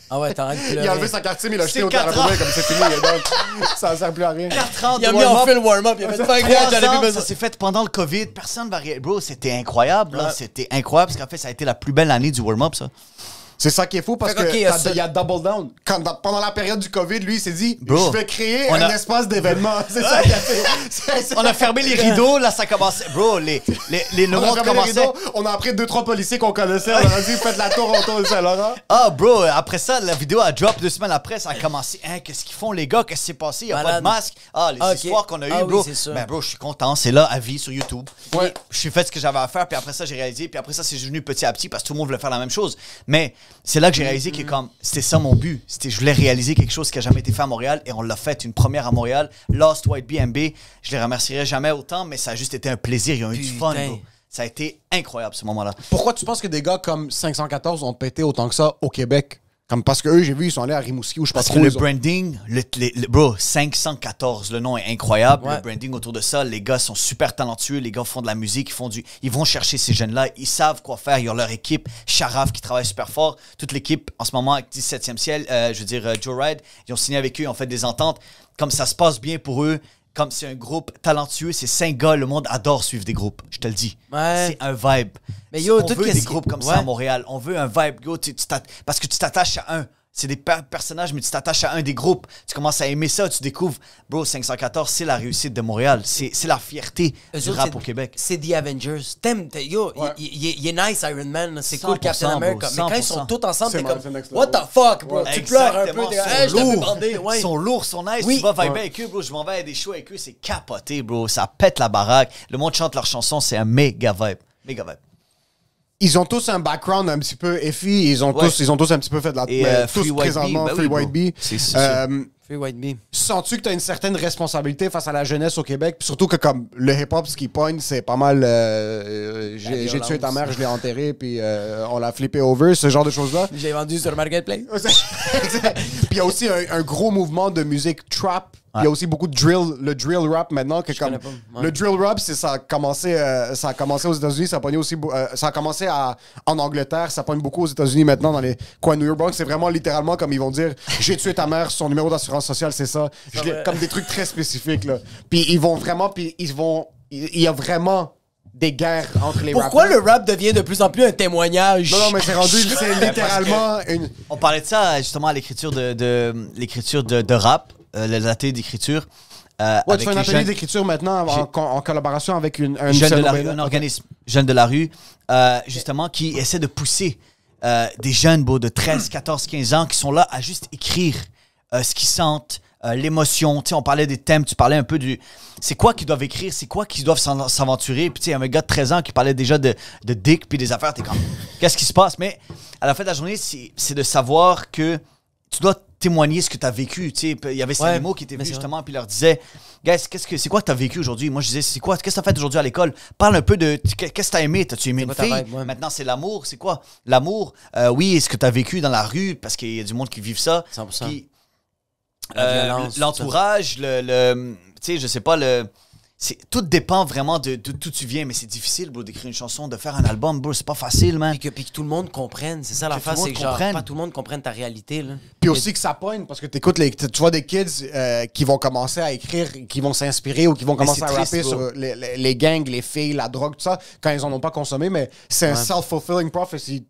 Ah ouais, t'arrêtes de Il a pleurer. enlevé sa carte SIM, il a jeté C'est au terrain 4 ans. comme c'est fini. Donc, ça sert plus à rien. 4 ans de Il a mis en warm-up. fait le warm-up. Il a fait 3 ans, ça s'est fait pendant le COVID. Personne va rien. Bro, c'était incroyable. Là. Ouais. C'était incroyable parce qu'en fait, ça a été la plus belle année du warm-up, ça. C'est ça qui est fou parce Fait que, que ok, il y a double down. Pendant la période du COVID, lui, il s'est dit, Bro, je vais créer on un a- espace d'événement. C'est ça qu'il a fait. On a fermé les rideaux, là, ça commençait. Bro, le On a monde fermé les commençait. rideaux, on a appris 2-3 policiers qu'on connaissait. On a dit, faites la tour autour de Saint-Laurent. Ah, bro, après ça, la vidéo a drop 2 semaines après, ça a commencé. Hein, qu'est-ce qu'ils font, les gars? Qu'est-ce qui s'est passé? Il n'y a pas Malade. de masque. Ah, les Ah, ok. histoires qu'on a eues, Ah oui, bro. c'est sûr. Ben, bro, je suis content. C'est là, à vie, sur YouTube. Ouais. Je suis fait ce que j'avais à faire, puis après ça, j'ai réalisé. Puis après ça, c'est devenu petit à petit parce que tout le monde voulait faire la même chose. Mais c'est là que j'ai réalisé que comme c'était ça mon but. Je voulais réaliser quelque chose qui n'a jamais été fait à Montréal et on l'a fait, une première à Montréal. Lost White BMB. Je les remercierai jamais autant, mais ça a juste été un plaisir. Ils ont eu du fun, Putain. bro. Ça a été incroyable, ce moment-là. Pourquoi tu penses que des gars comme 514 ont pété autant que ça au Québec? Comme parce que eux, j'ai vu, ils sont allés à Rimouski ou je sais pas Parce trop. que le ils ont- branding, bro, 514, le nom est incroyable. Ouais. Le branding autour de ça, les gars sont super talentueux, les gars font de la musique, ils vont chercher ces jeunes-là, ils savent quoi faire, ils ont leur équipe, Sharaf qui travaille super fort, toute l'équipe en ce moment avec 17e ciel, Joe Ride, ils ont signé avec eux, ils ont fait des ententes, comme ça se passe bien pour eux, comme c'est un groupe talentueux, c'est 5 gars, le monde adore suivre des groupes, je te le dis. Ouais. C'est un vibe. Mais yo, on tout veut qu'est-ce des qui- groupes comme ça Ouais. à Montréal, on veut un vibe, yo, parce que tu t'attaches à un. C'est des personnages, mais tu t'attaches à un des groupes. Tu commences à aimer ça, tu découvres. Bro, 514, c'est la réussite de Montréal. C'est la fierté Eux du autres, rap c'est- au Québec. C'est The Avengers. Yo, Ouais. il est nice, Iron Man. là. C'est cool, 100%, Captain America. bro, Mais quand ils sont 100%. tous ensemble, C'est t'es mal, comme, c'est next what level. the fuck, bro? Tu pleures un peu. Exactement, T'es ils comme, sont hey, je t'avais lourds. bandé. Ouais. Ils sont lourds, sont nice. Oui. Tu vas vibrer avec eux, bro. Je m'en vais à des shows avec eux, c'est capoté, bro. Ça pète la baraque. Le monde chante leurs chansons, c'est un méga vibe. Méga vibe. Ils ont tous un background un petit peu effie. Ils ont Ouais. tous un petit peu fait de la... Et tous Free White présentement, Bee, ben Free oui, bro. White Bee. C'est sûr. Free White Bee. Sens-tu que tu as une certaine responsabilité face à la jeunesse au Québec? Puis surtout que comme le hip-hop, ce qui pogne, c'est pas mal... j'ai tué ta mère, je l'ai enterré, puis on l'a flippé over, ce genre de choses-là. J'ai vendu sur Marketplace. Exact. Puis il y a aussi un gros mouvement de musique trap. Puis il y a aussi beaucoup de le drill rap maintenant. Que comme, connais pas. Ouais. Le drill rap, ça a commencé aux États-Unis, ça a pogné aussi, ça a commencé en Angleterre, ça pogne beaucoup aux États-Unis maintenant dans les coins de New York. Bronx. C'est vraiment littéralement comme ils vont dire j'ai tué ta mère, son numéro d'assurance sociale, c'est ça. Comme des trucs très spécifiques. Là. Puis ils vont vraiment, il y a vraiment des guerres entre les Pourquoi rappers. le rap devient de plus en plus un témoignage? Non, mais c'est rendu, c'est littéralement une. On parlait de ça justement à l'écriture de rap, la télé d'écriture. Ouais, avec tu fais un les atelier jeunes- d'écriture maintenant en collaboration avec un Jeunes de la Nobel. rue, un organisme Jeunes de la rue, justement, qui essaie de pousser des jeunes beaux de 13, 14, 15 ans qui sont là à juste écrire ce qu'ils sentent, l'émotion. Tu sais, on parlait des thèmes, tu parlais un peu du... C'est quoi qu'ils doivent écrire, c'est quoi qu'ils doivent s'aventurer. Puis tu sais, il y a un gars de 13 ans qui parlait déjà de dick puis des affaires. T'es comme, qu'est-ce qui se passe? Mais à la fin de la journée, c'est de savoir que tu dois témoigner ce que tu as vécu. Tu sais, il y avait Salimo qui était venu justement puis il leur disait, guys, c'est quoi que tu as vécu aujourd'hui? Moi, je disais, qu'est-ce que tu as fait aujourd'hui à l'école? Parle un peu de qu'est-ce que tu as aimé? T'as-tu aimé une quoi ta fille? vibe, ouais. Maintenant, c'est l'amour. C'est quoi? L'amour, oui, est-ce que tu as vécu dans la rue? Parce qu'il y a du monde qui vit ça. 100%. Puis, La violence, l'entourage, tu sais, je sais pas, tout dépend vraiment de d'où tu viens, mais c'est difficile, bro, d'écrire une chanson, de faire un album, bro, c'est pas facile, man. Puis que tout le monde comprenne. C'est ça l'affaire, tout le c'est monde que genre, comprenne. pas tout le monde comprenne ta réalité. Là. Puis aussi que ça pogne, parce que tu vois des kids qui vont commencer à écrire, qui vont s'inspirer ou qui vont commencer c'est à triste, rapper bro. sur les gangs, les filles, la drogue, tout ça, quand ils en ont pas consommé, mais c'est un self-fulfilling prophecy.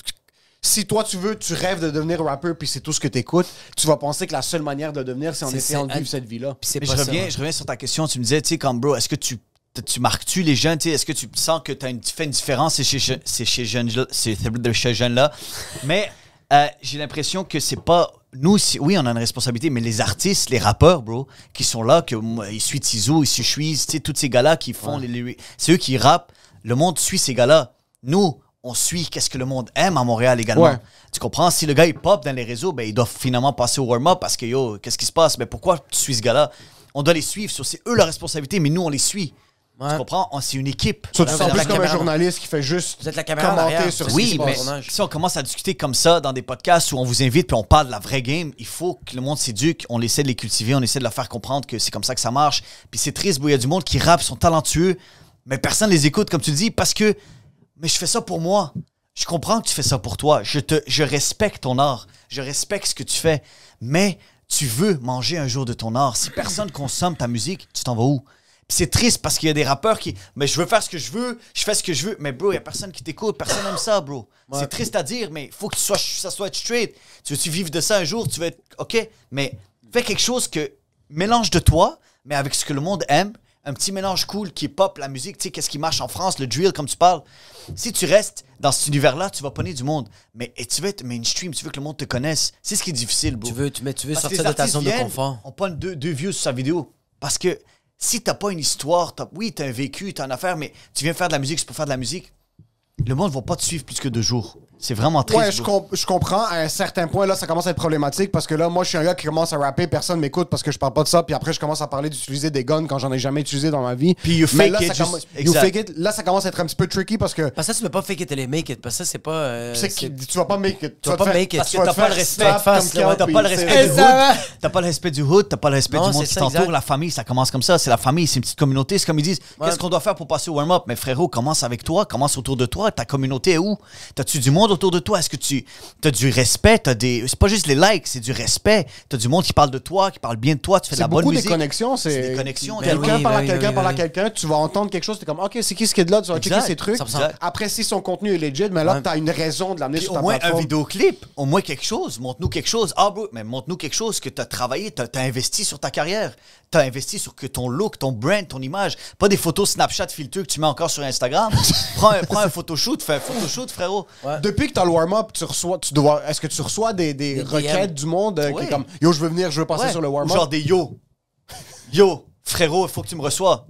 Si toi, tu rêves de devenir rappeur puis c'est tout ce que t'écoutes, tu vas penser que la seule manière de le devenir, c'est en C'est- essayant de c'est- vivre cette vie-là. Puis c'est Mais pas ça. je reviens sur ta question, tu me disais, tu sais, comme, bro, est-ce que tu marques-tu les jeunes, tu sais, est-ce que tu sens que tu fais une différence chez ces jeunes-là? Mais j'ai l'impression que c'est pas... Nous, oui, on a une responsabilité, mais les artistes, les rappeurs, bro, qui sont là, ils suivent Tizo, ils suivent Shreeze, tu sais, tous ces gars-là qui font c'est eux qui rappent. Le monde suit ces gars-là. Nous, on suit qu'est-ce que le monde aime à Montréal également. Ouais. Tu comprends? Si le gars, il pop dans les réseaux, ben, il doit finalement passer au warm-up parce que, yo, qu'est-ce qui se passe? Mais pourquoi tu suis ce gars-là? On doit les suivre. C'est eux leur responsabilité, mais nous, on les suit. Ouais. Tu comprends? C'est une équipe. Ça, tu Vous sens êtes plus la comme un caméra. journaliste qui fait juste Vous êtes la caméra en commenter arrière. sur ce qui Oui, se mais passe. si on commence à discuter comme ça dans des podcasts où on vous invite puis on parle de la vraie game, il faut que le monde s'éduque, on essaie de les cultiver, on essaie de leur faire comprendre que c'est comme ça que ça marche. Puis c'est triste, il y a du monde qui rappe, sont talentueux, mais personne les écoute, comme tu dis, parce que mais je fais ça pour moi. Je comprends que tu fais ça pour toi. Je respecte ton art. Je respecte ce que tu fais. Mais tu veux manger un jour de ton art. Si personne consomme ta musique, tu t'en vas où? Puis c'est triste parce qu'il y a des rappeurs qui... Mais je veux faire ce que je veux, je fais ce que je veux. Mais bro, il n'y a personne qui t'écoute, personne n'aime ça, bro. C'est triste à dire, mais il faut que ça soit straight. Tu veux-tu vivre de ça un jour? Tu veux être... OK, mais fais quelque chose que... Mélange de toi, mais avec ce que le monde aime. Un petit mélange cool qui est pop, la musique, tu sais, qu'est-ce qui marche en France, le drill, comme tu parles. Si tu restes dans cet univers-là, tu vas pogner du monde. Mais tu veux être mainstream, tu veux que le monde te connaisse. C'est ce qui est difficile, bro. Tu veux Parce sortir que les de ta artistes zone de viennent, confort. on pogne deux views sur sa vidéo. Parce que si t'as pas une histoire, oui, t'as un vécu, t'as une affaire, mais tu viens faire de la musique, c'est pour faire de la musique. Le monde ne va pas te suivre plus que 2 jours. C'est vraiment triste. Ouais, bro. je comprends. À un certain point, là, ça commence à être problématique parce que là, moi, je suis un gars qui commence à rapper, personne m'écoute parce que je parle pas de ça. Puis après, je commence à parler d'utiliser des guns quand j'en ai jamais utilisé dans ma vie. Puis you Mais fake là, it, ça just- commence- you exact. fake it. Là, ça commence à être un petit peu tricky parce que Parce que ça, tu peux pas fake it till they make it. Parce que ça, c'est pas. tu vas pas make it. Tu vas pas make it. Parce tu que vas t'as te pas faire le respect. slap Face, comme là, Kel, T'as puis pas le c'est- respect du ça va. hood. T'as pas le respect du hood, t'as pas le respect Non, du monde c'est qui ça, t'entoure. exact. La famille, ça commence comme ça. C'est la famille, c'est une petite communauté. C'est comme ils disent, qu'est-ce qu'on doit faire pour passer au warm-up? Mais frérot, commence avec toi, commence autour de toi. Ta communauté est où? T'as-tu du monde autour de toi? Est-ce que tu as du respect? C'est pas juste les likes, c'est du respect. T'as du monde qui parle de toi, qui parle bien de toi. Tu fais de C'est la bonne beaucoup des musique. connexions. C'est des connexions. Ben Quelqu'un oui, parle à oui, quelqu'un, oui, parle à oui. quelqu'un, tu vas entendre quelque chose, t'es comme, OK, c'est qui ce kid là? Tu vas checker Exact. ses trucs. 100%. Après, si son contenu est legit, mais là, Ouais. t'as une raison de l'amener Puis sur au ta moins un plateforme. vidéoclip, au moins quelque chose. Montre-nous quelque chose. Ah, bro, mais montre-nous quelque chose que tu as travaillé, tu as investi sur ta carrière. Tu as investi sur que ton look, ton brand, ton image. Pas des photos Snapchat filtreux que tu mets encore sur Instagram. prends un photoshoot, fais un photoshoot, frérot. Depuis que t'as le warm-up, est-ce que tu reçois des requêtes DM. du monde qui Ouais. est comme, yo, je veux venir, je veux passer Ouais. sur le Ou warm-up? genre des yo. Yo, frérot, il faut que tu me reçois.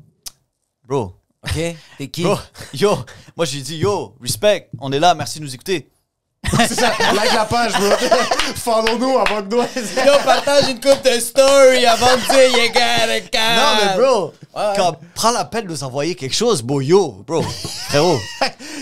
Bro. OK? T'es qui? Bro, yo. Moi, j'ai dit yo, respect. On est là, merci de nous écouter. C'est ça, like la page, bro. Follow-nous avant que nous. Yo, partage une coupe de story avant de dire you got a Non, mais bro, Ouais. quand, prends la peine de nous envoyer quelque chose, bro, yo, bro, frérot.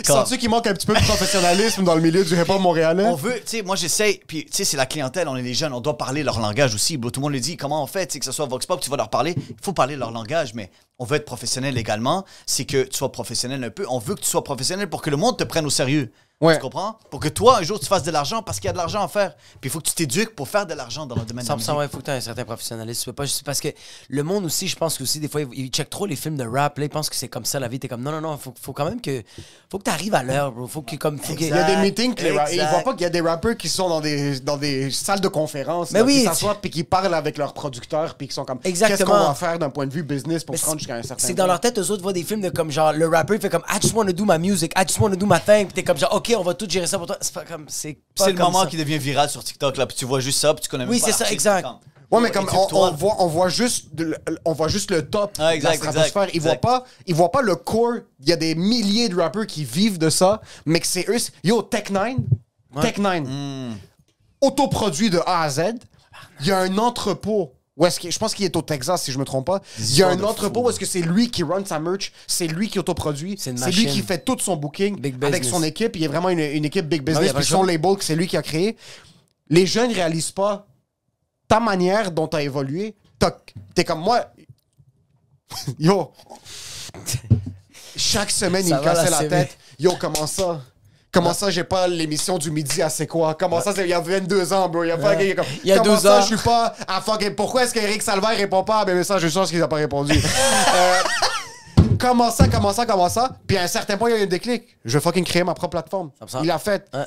Quand- Sens-tu qu'il manque un petit peu de professionnalisme dans le milieu du hip-hop montréalais? On veut, tu sais, moi j'essaye, puis tu sais, c'est la clientèle, on est des jeunes, on doit parler leur langage aussi. Bro, tout le monde le dit, comment on fait, tu sais, que ce soit Vox Pop, tu vas leur parler, il faut parler leur langage, mais on veut être professionnel également. C'est que tu sois professionnel un peu. On veut que tu sois professionnel pour que le monde te prenne au sérieux. Ouais. Tu comprends? Pour que toi, un jour, tu fasses de l'argent parce qu'il y a de l'argent à faire. Puis il faut que tu t'éduques pour faire de l'argent dans le domaine de la 100%, musique. ouais, faut que tu aies un certain professionnalisme. Tu peux pas juste parce que le monde aussi, je pense que aussi, des fois, ils checkent trop les films de rap. Là, ils pensent que c'est comme ça la vie. T'es comme, non, faut quand même que. Faut que t'arrives à l'heure, bro. Faut que, comme. Faut que- Il y a des meetings que Exact. ils voient pas qu'il y a des rappeurs qui sont dans des salles de conférence. Mais là, oui, qui s'assoient puis qui parlent avec leurs producteurs puis qui sont comme Exactement. qu'est-ce qu'on va faire d'un point de vue business pour Mais se rendre jusqu'à un certain c'est point. dans leur tête, eux autres voient des films de comme genre le rappeur il fait comme I just wanna do my music, I just wanna do my thing, puis t'es comme genre ok on va tout gérer ça pour toi. C'est pas comme c'est pas C'est le comme moment ça. qui devient viral sur TikTok, là, puis tu vois juste ça, puis tu connais même Oui, pas c'est ça, l'artiste, exact. comme- Ouais, mais comme Éduque-toi. on voit juste le top Ah, exact, de la stratosphère. exact. Ils voient pas le core. Il y a des milliers de rappeurs qui vivent de ça, mais que c'est eux. Yo, Tech9, Tech9, autoproduit de A à Z. Il y a un entrepôt. Je pense qu'il est au Texas, si je me trompe pas. Il y a un histoires de entrepôt fou. où est-ce que c'est lui qui run sa merch, c'est lui qui autoproduit, C'est une c'est lui machine. qui fait tout son booking Big avec business. son équipe. Il est vraiment une équipe big oui, business. y a pas Puis le son choix. label que c'est lui qui a créé. Les jeunes réalisent pas ta manière dont tu as évolué. T'es comme moi. Yo. Chaque semaine, il Ça me va, cassait la la CV. tête. Yo, comment ça? Comment ça, j'ai pas l'émission du midi à C'est quoi? Comment ça, c'est il y a 22 ans, bro? Il y a, Il y a comment 12 ça, ans. je suis pas à fucking... Pourquoi est-ce qu'Éric Salvaire répond pas à mes messages? Je suis sûr qu'il a pas répondu. Comment ça? Puis à un certain point, il y a eu un déclic. Je vais fucking créer ma propre plateforme. 100%. Il l'a fait. Ouais.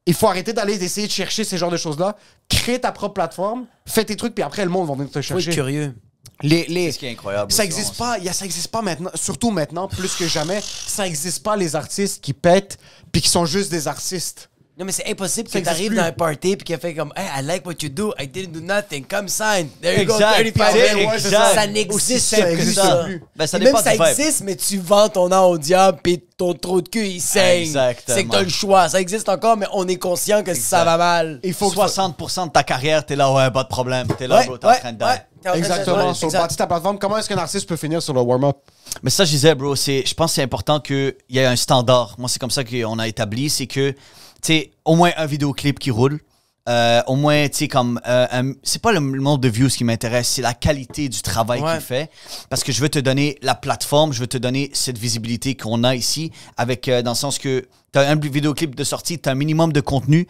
Il faut arrêter d'aller essayer de chercher ces genres de choses-là. Crée ta propre plateforme, fais tes trucs, puis après, le monde va venir te Faut être chercher. curieux. Les... C'est ce qui est incroyable. Ça aussi, existe vraiment, pas, ça existe pas maintenant, surtout maintenant, plus que jamais, ça existe pas les artistes qui pètent puis qui sont juste des artistes. Non mais c'est impossible Ça que t'arrives existe dans plus. un party puis qu'il fait comme hey I like what you do, I didn't do nothing, come sign, there you go, Exact. 35 Puis, million. exact. Ça Aussi n'existe simple que plus ça. ça. Ben, ça Et même dépend ça du vibe. existe, mais tu vends ton âme au diable pis ton trou de cul il saigne. Exactement. C'est que t'as le choix. Ça existe encore, mais on est conscient que ça va mal. Il faut que 60% de ta carrière, t'es là, ouais, pas de problème. T'es là, bro, t'es en train de die. T'es en train de- Exactement, ouais, sur exact. bâtir ta plateforme, comment est-ce qu'un artiste peut finir sur le warm-up? Mais ça, je disais, bro, je pense que c'est important qu'il y ait un standard. Moi, c'est comme ça qu'on a établi, c'est que, tu sais, au moins un vidéoclip qui roule. Au moins, tu sais, comme, c'est pas le nombre de views qui m'intéresse, c'est la qualité du travail Ouais. qu'il fait. Parce que je veux te donner la plateforme, je veux te donner cette visibilité qu'on a ici, avec, dans le sens que t'as un vidéoclip de sortie, t'as un minimum de contenu,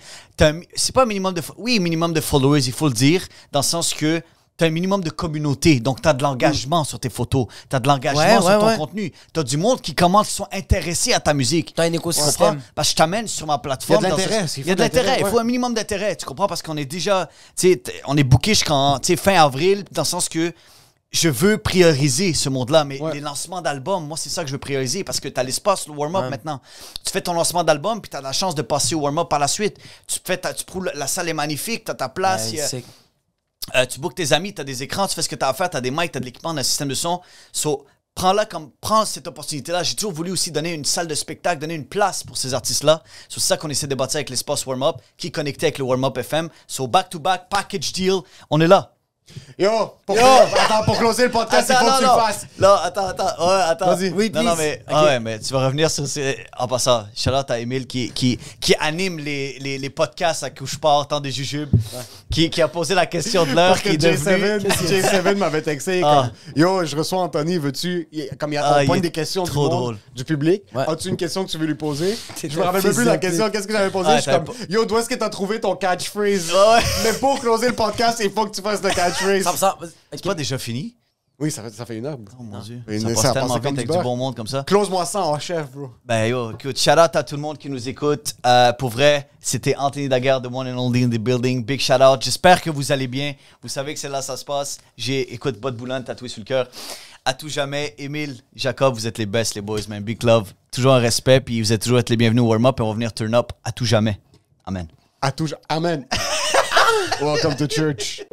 c'est pas un minimum de, oui, minimum de followers, il faut le dire, dans le sens que t'as un minimum de communauté, donc t'as de l'engagement sur tes photos, t'as de l'engagement Ouais, sur ouais, ton ouais. contenu, t'as du monde qui commence, qui sont intéressés à ta musique. T'as un Tu comprends? écosystème. Parce que je t'amène sur ma plateforme. Il y a de dans ce- l'intérêt, Il y a de l'intérêt. Il faut ouais. un minimum d'intérêt. Tu comprends? Parce qu'on est déjà, tu sais, on est booké jusqu'en, tu sais, fin avril, dans le sens que je veux prioriser ce monde-là. Mais Ouais. les lancements d'albums, moi, c'est ça que je veux prioriser parce que tu as l'espace, le warm-up Ouais. maintenant. Tu fais ton lancement d'album, puis tu as la chance de passer au warm-up par la suite. Tu prouves, la salle est magnifique, tu as ta place. il y a- C'est- tu bookes tes amis, tu as des écrans, tu fais ce que tu as à faire, tu as des mics, tu as de l'équipement, un système de son. So, prends cette opportunité-là. J'ai toujours voulu aussi donner une salle de spectacle, donner une place pour ces artistes-là. C'est ça qu'on essaie de bâtir avec l'espace warm-up, qui est connecté avec le warm-up FM. So, back-to-back, package deal, on est là. Attends, pour closer le podcast, il faut que tu le fasses. Là, attends. Vas-y. Oui, Non, please. mais, mais tu vas revenir sur... En passant, shout-out à Emile qui anime les podcasts à Couche-Part, tant des jujubes, qui a posé la question de l'heure, Parce que qui est devenu... J7 m'avait texté comme Yo, je reçois Anthony, veux-tu. Comme il y a point des questions trop du monde, drôle. du public. Ouais. As-tu une question que tu veux lui poser? Je T'étais me rappelle même plus fils la de question. Qu'est-ce que j'avais posé? Ah, Je suis comme Yo, d'où est-ce que t'as trouvé ton catchphrase? Ouais. Mais pour closer le podcast, il faut que tu fasses le catchphrase. C'est pas déjà fini? Oui, ça fait une heure. Oh mon Dieu. Mais Ça ça passe a tellement passé vite comme avec du du beurre. bon monde comme ça. Close-moi ça en chef, bro. Ben yo, écoute, shout out à tout le monde qui nous écoute. Pour vrai, c'était Anthony Daguerre, the one and only in the building. Big shout out. J'espère que vous allez bien. Vous savez que c'est là ça se passe. Écoute, Bot Boulan tatoué sur le cœur. À tout jamais, Émile, Jacob, vous êtes les best, les boys, man. Big love. Toujours un respect, puis vous êtes toujours les bienvenus au warm-up et on va venir turn up à tout jamais. Amen. À tout. Amen. Welcome to church.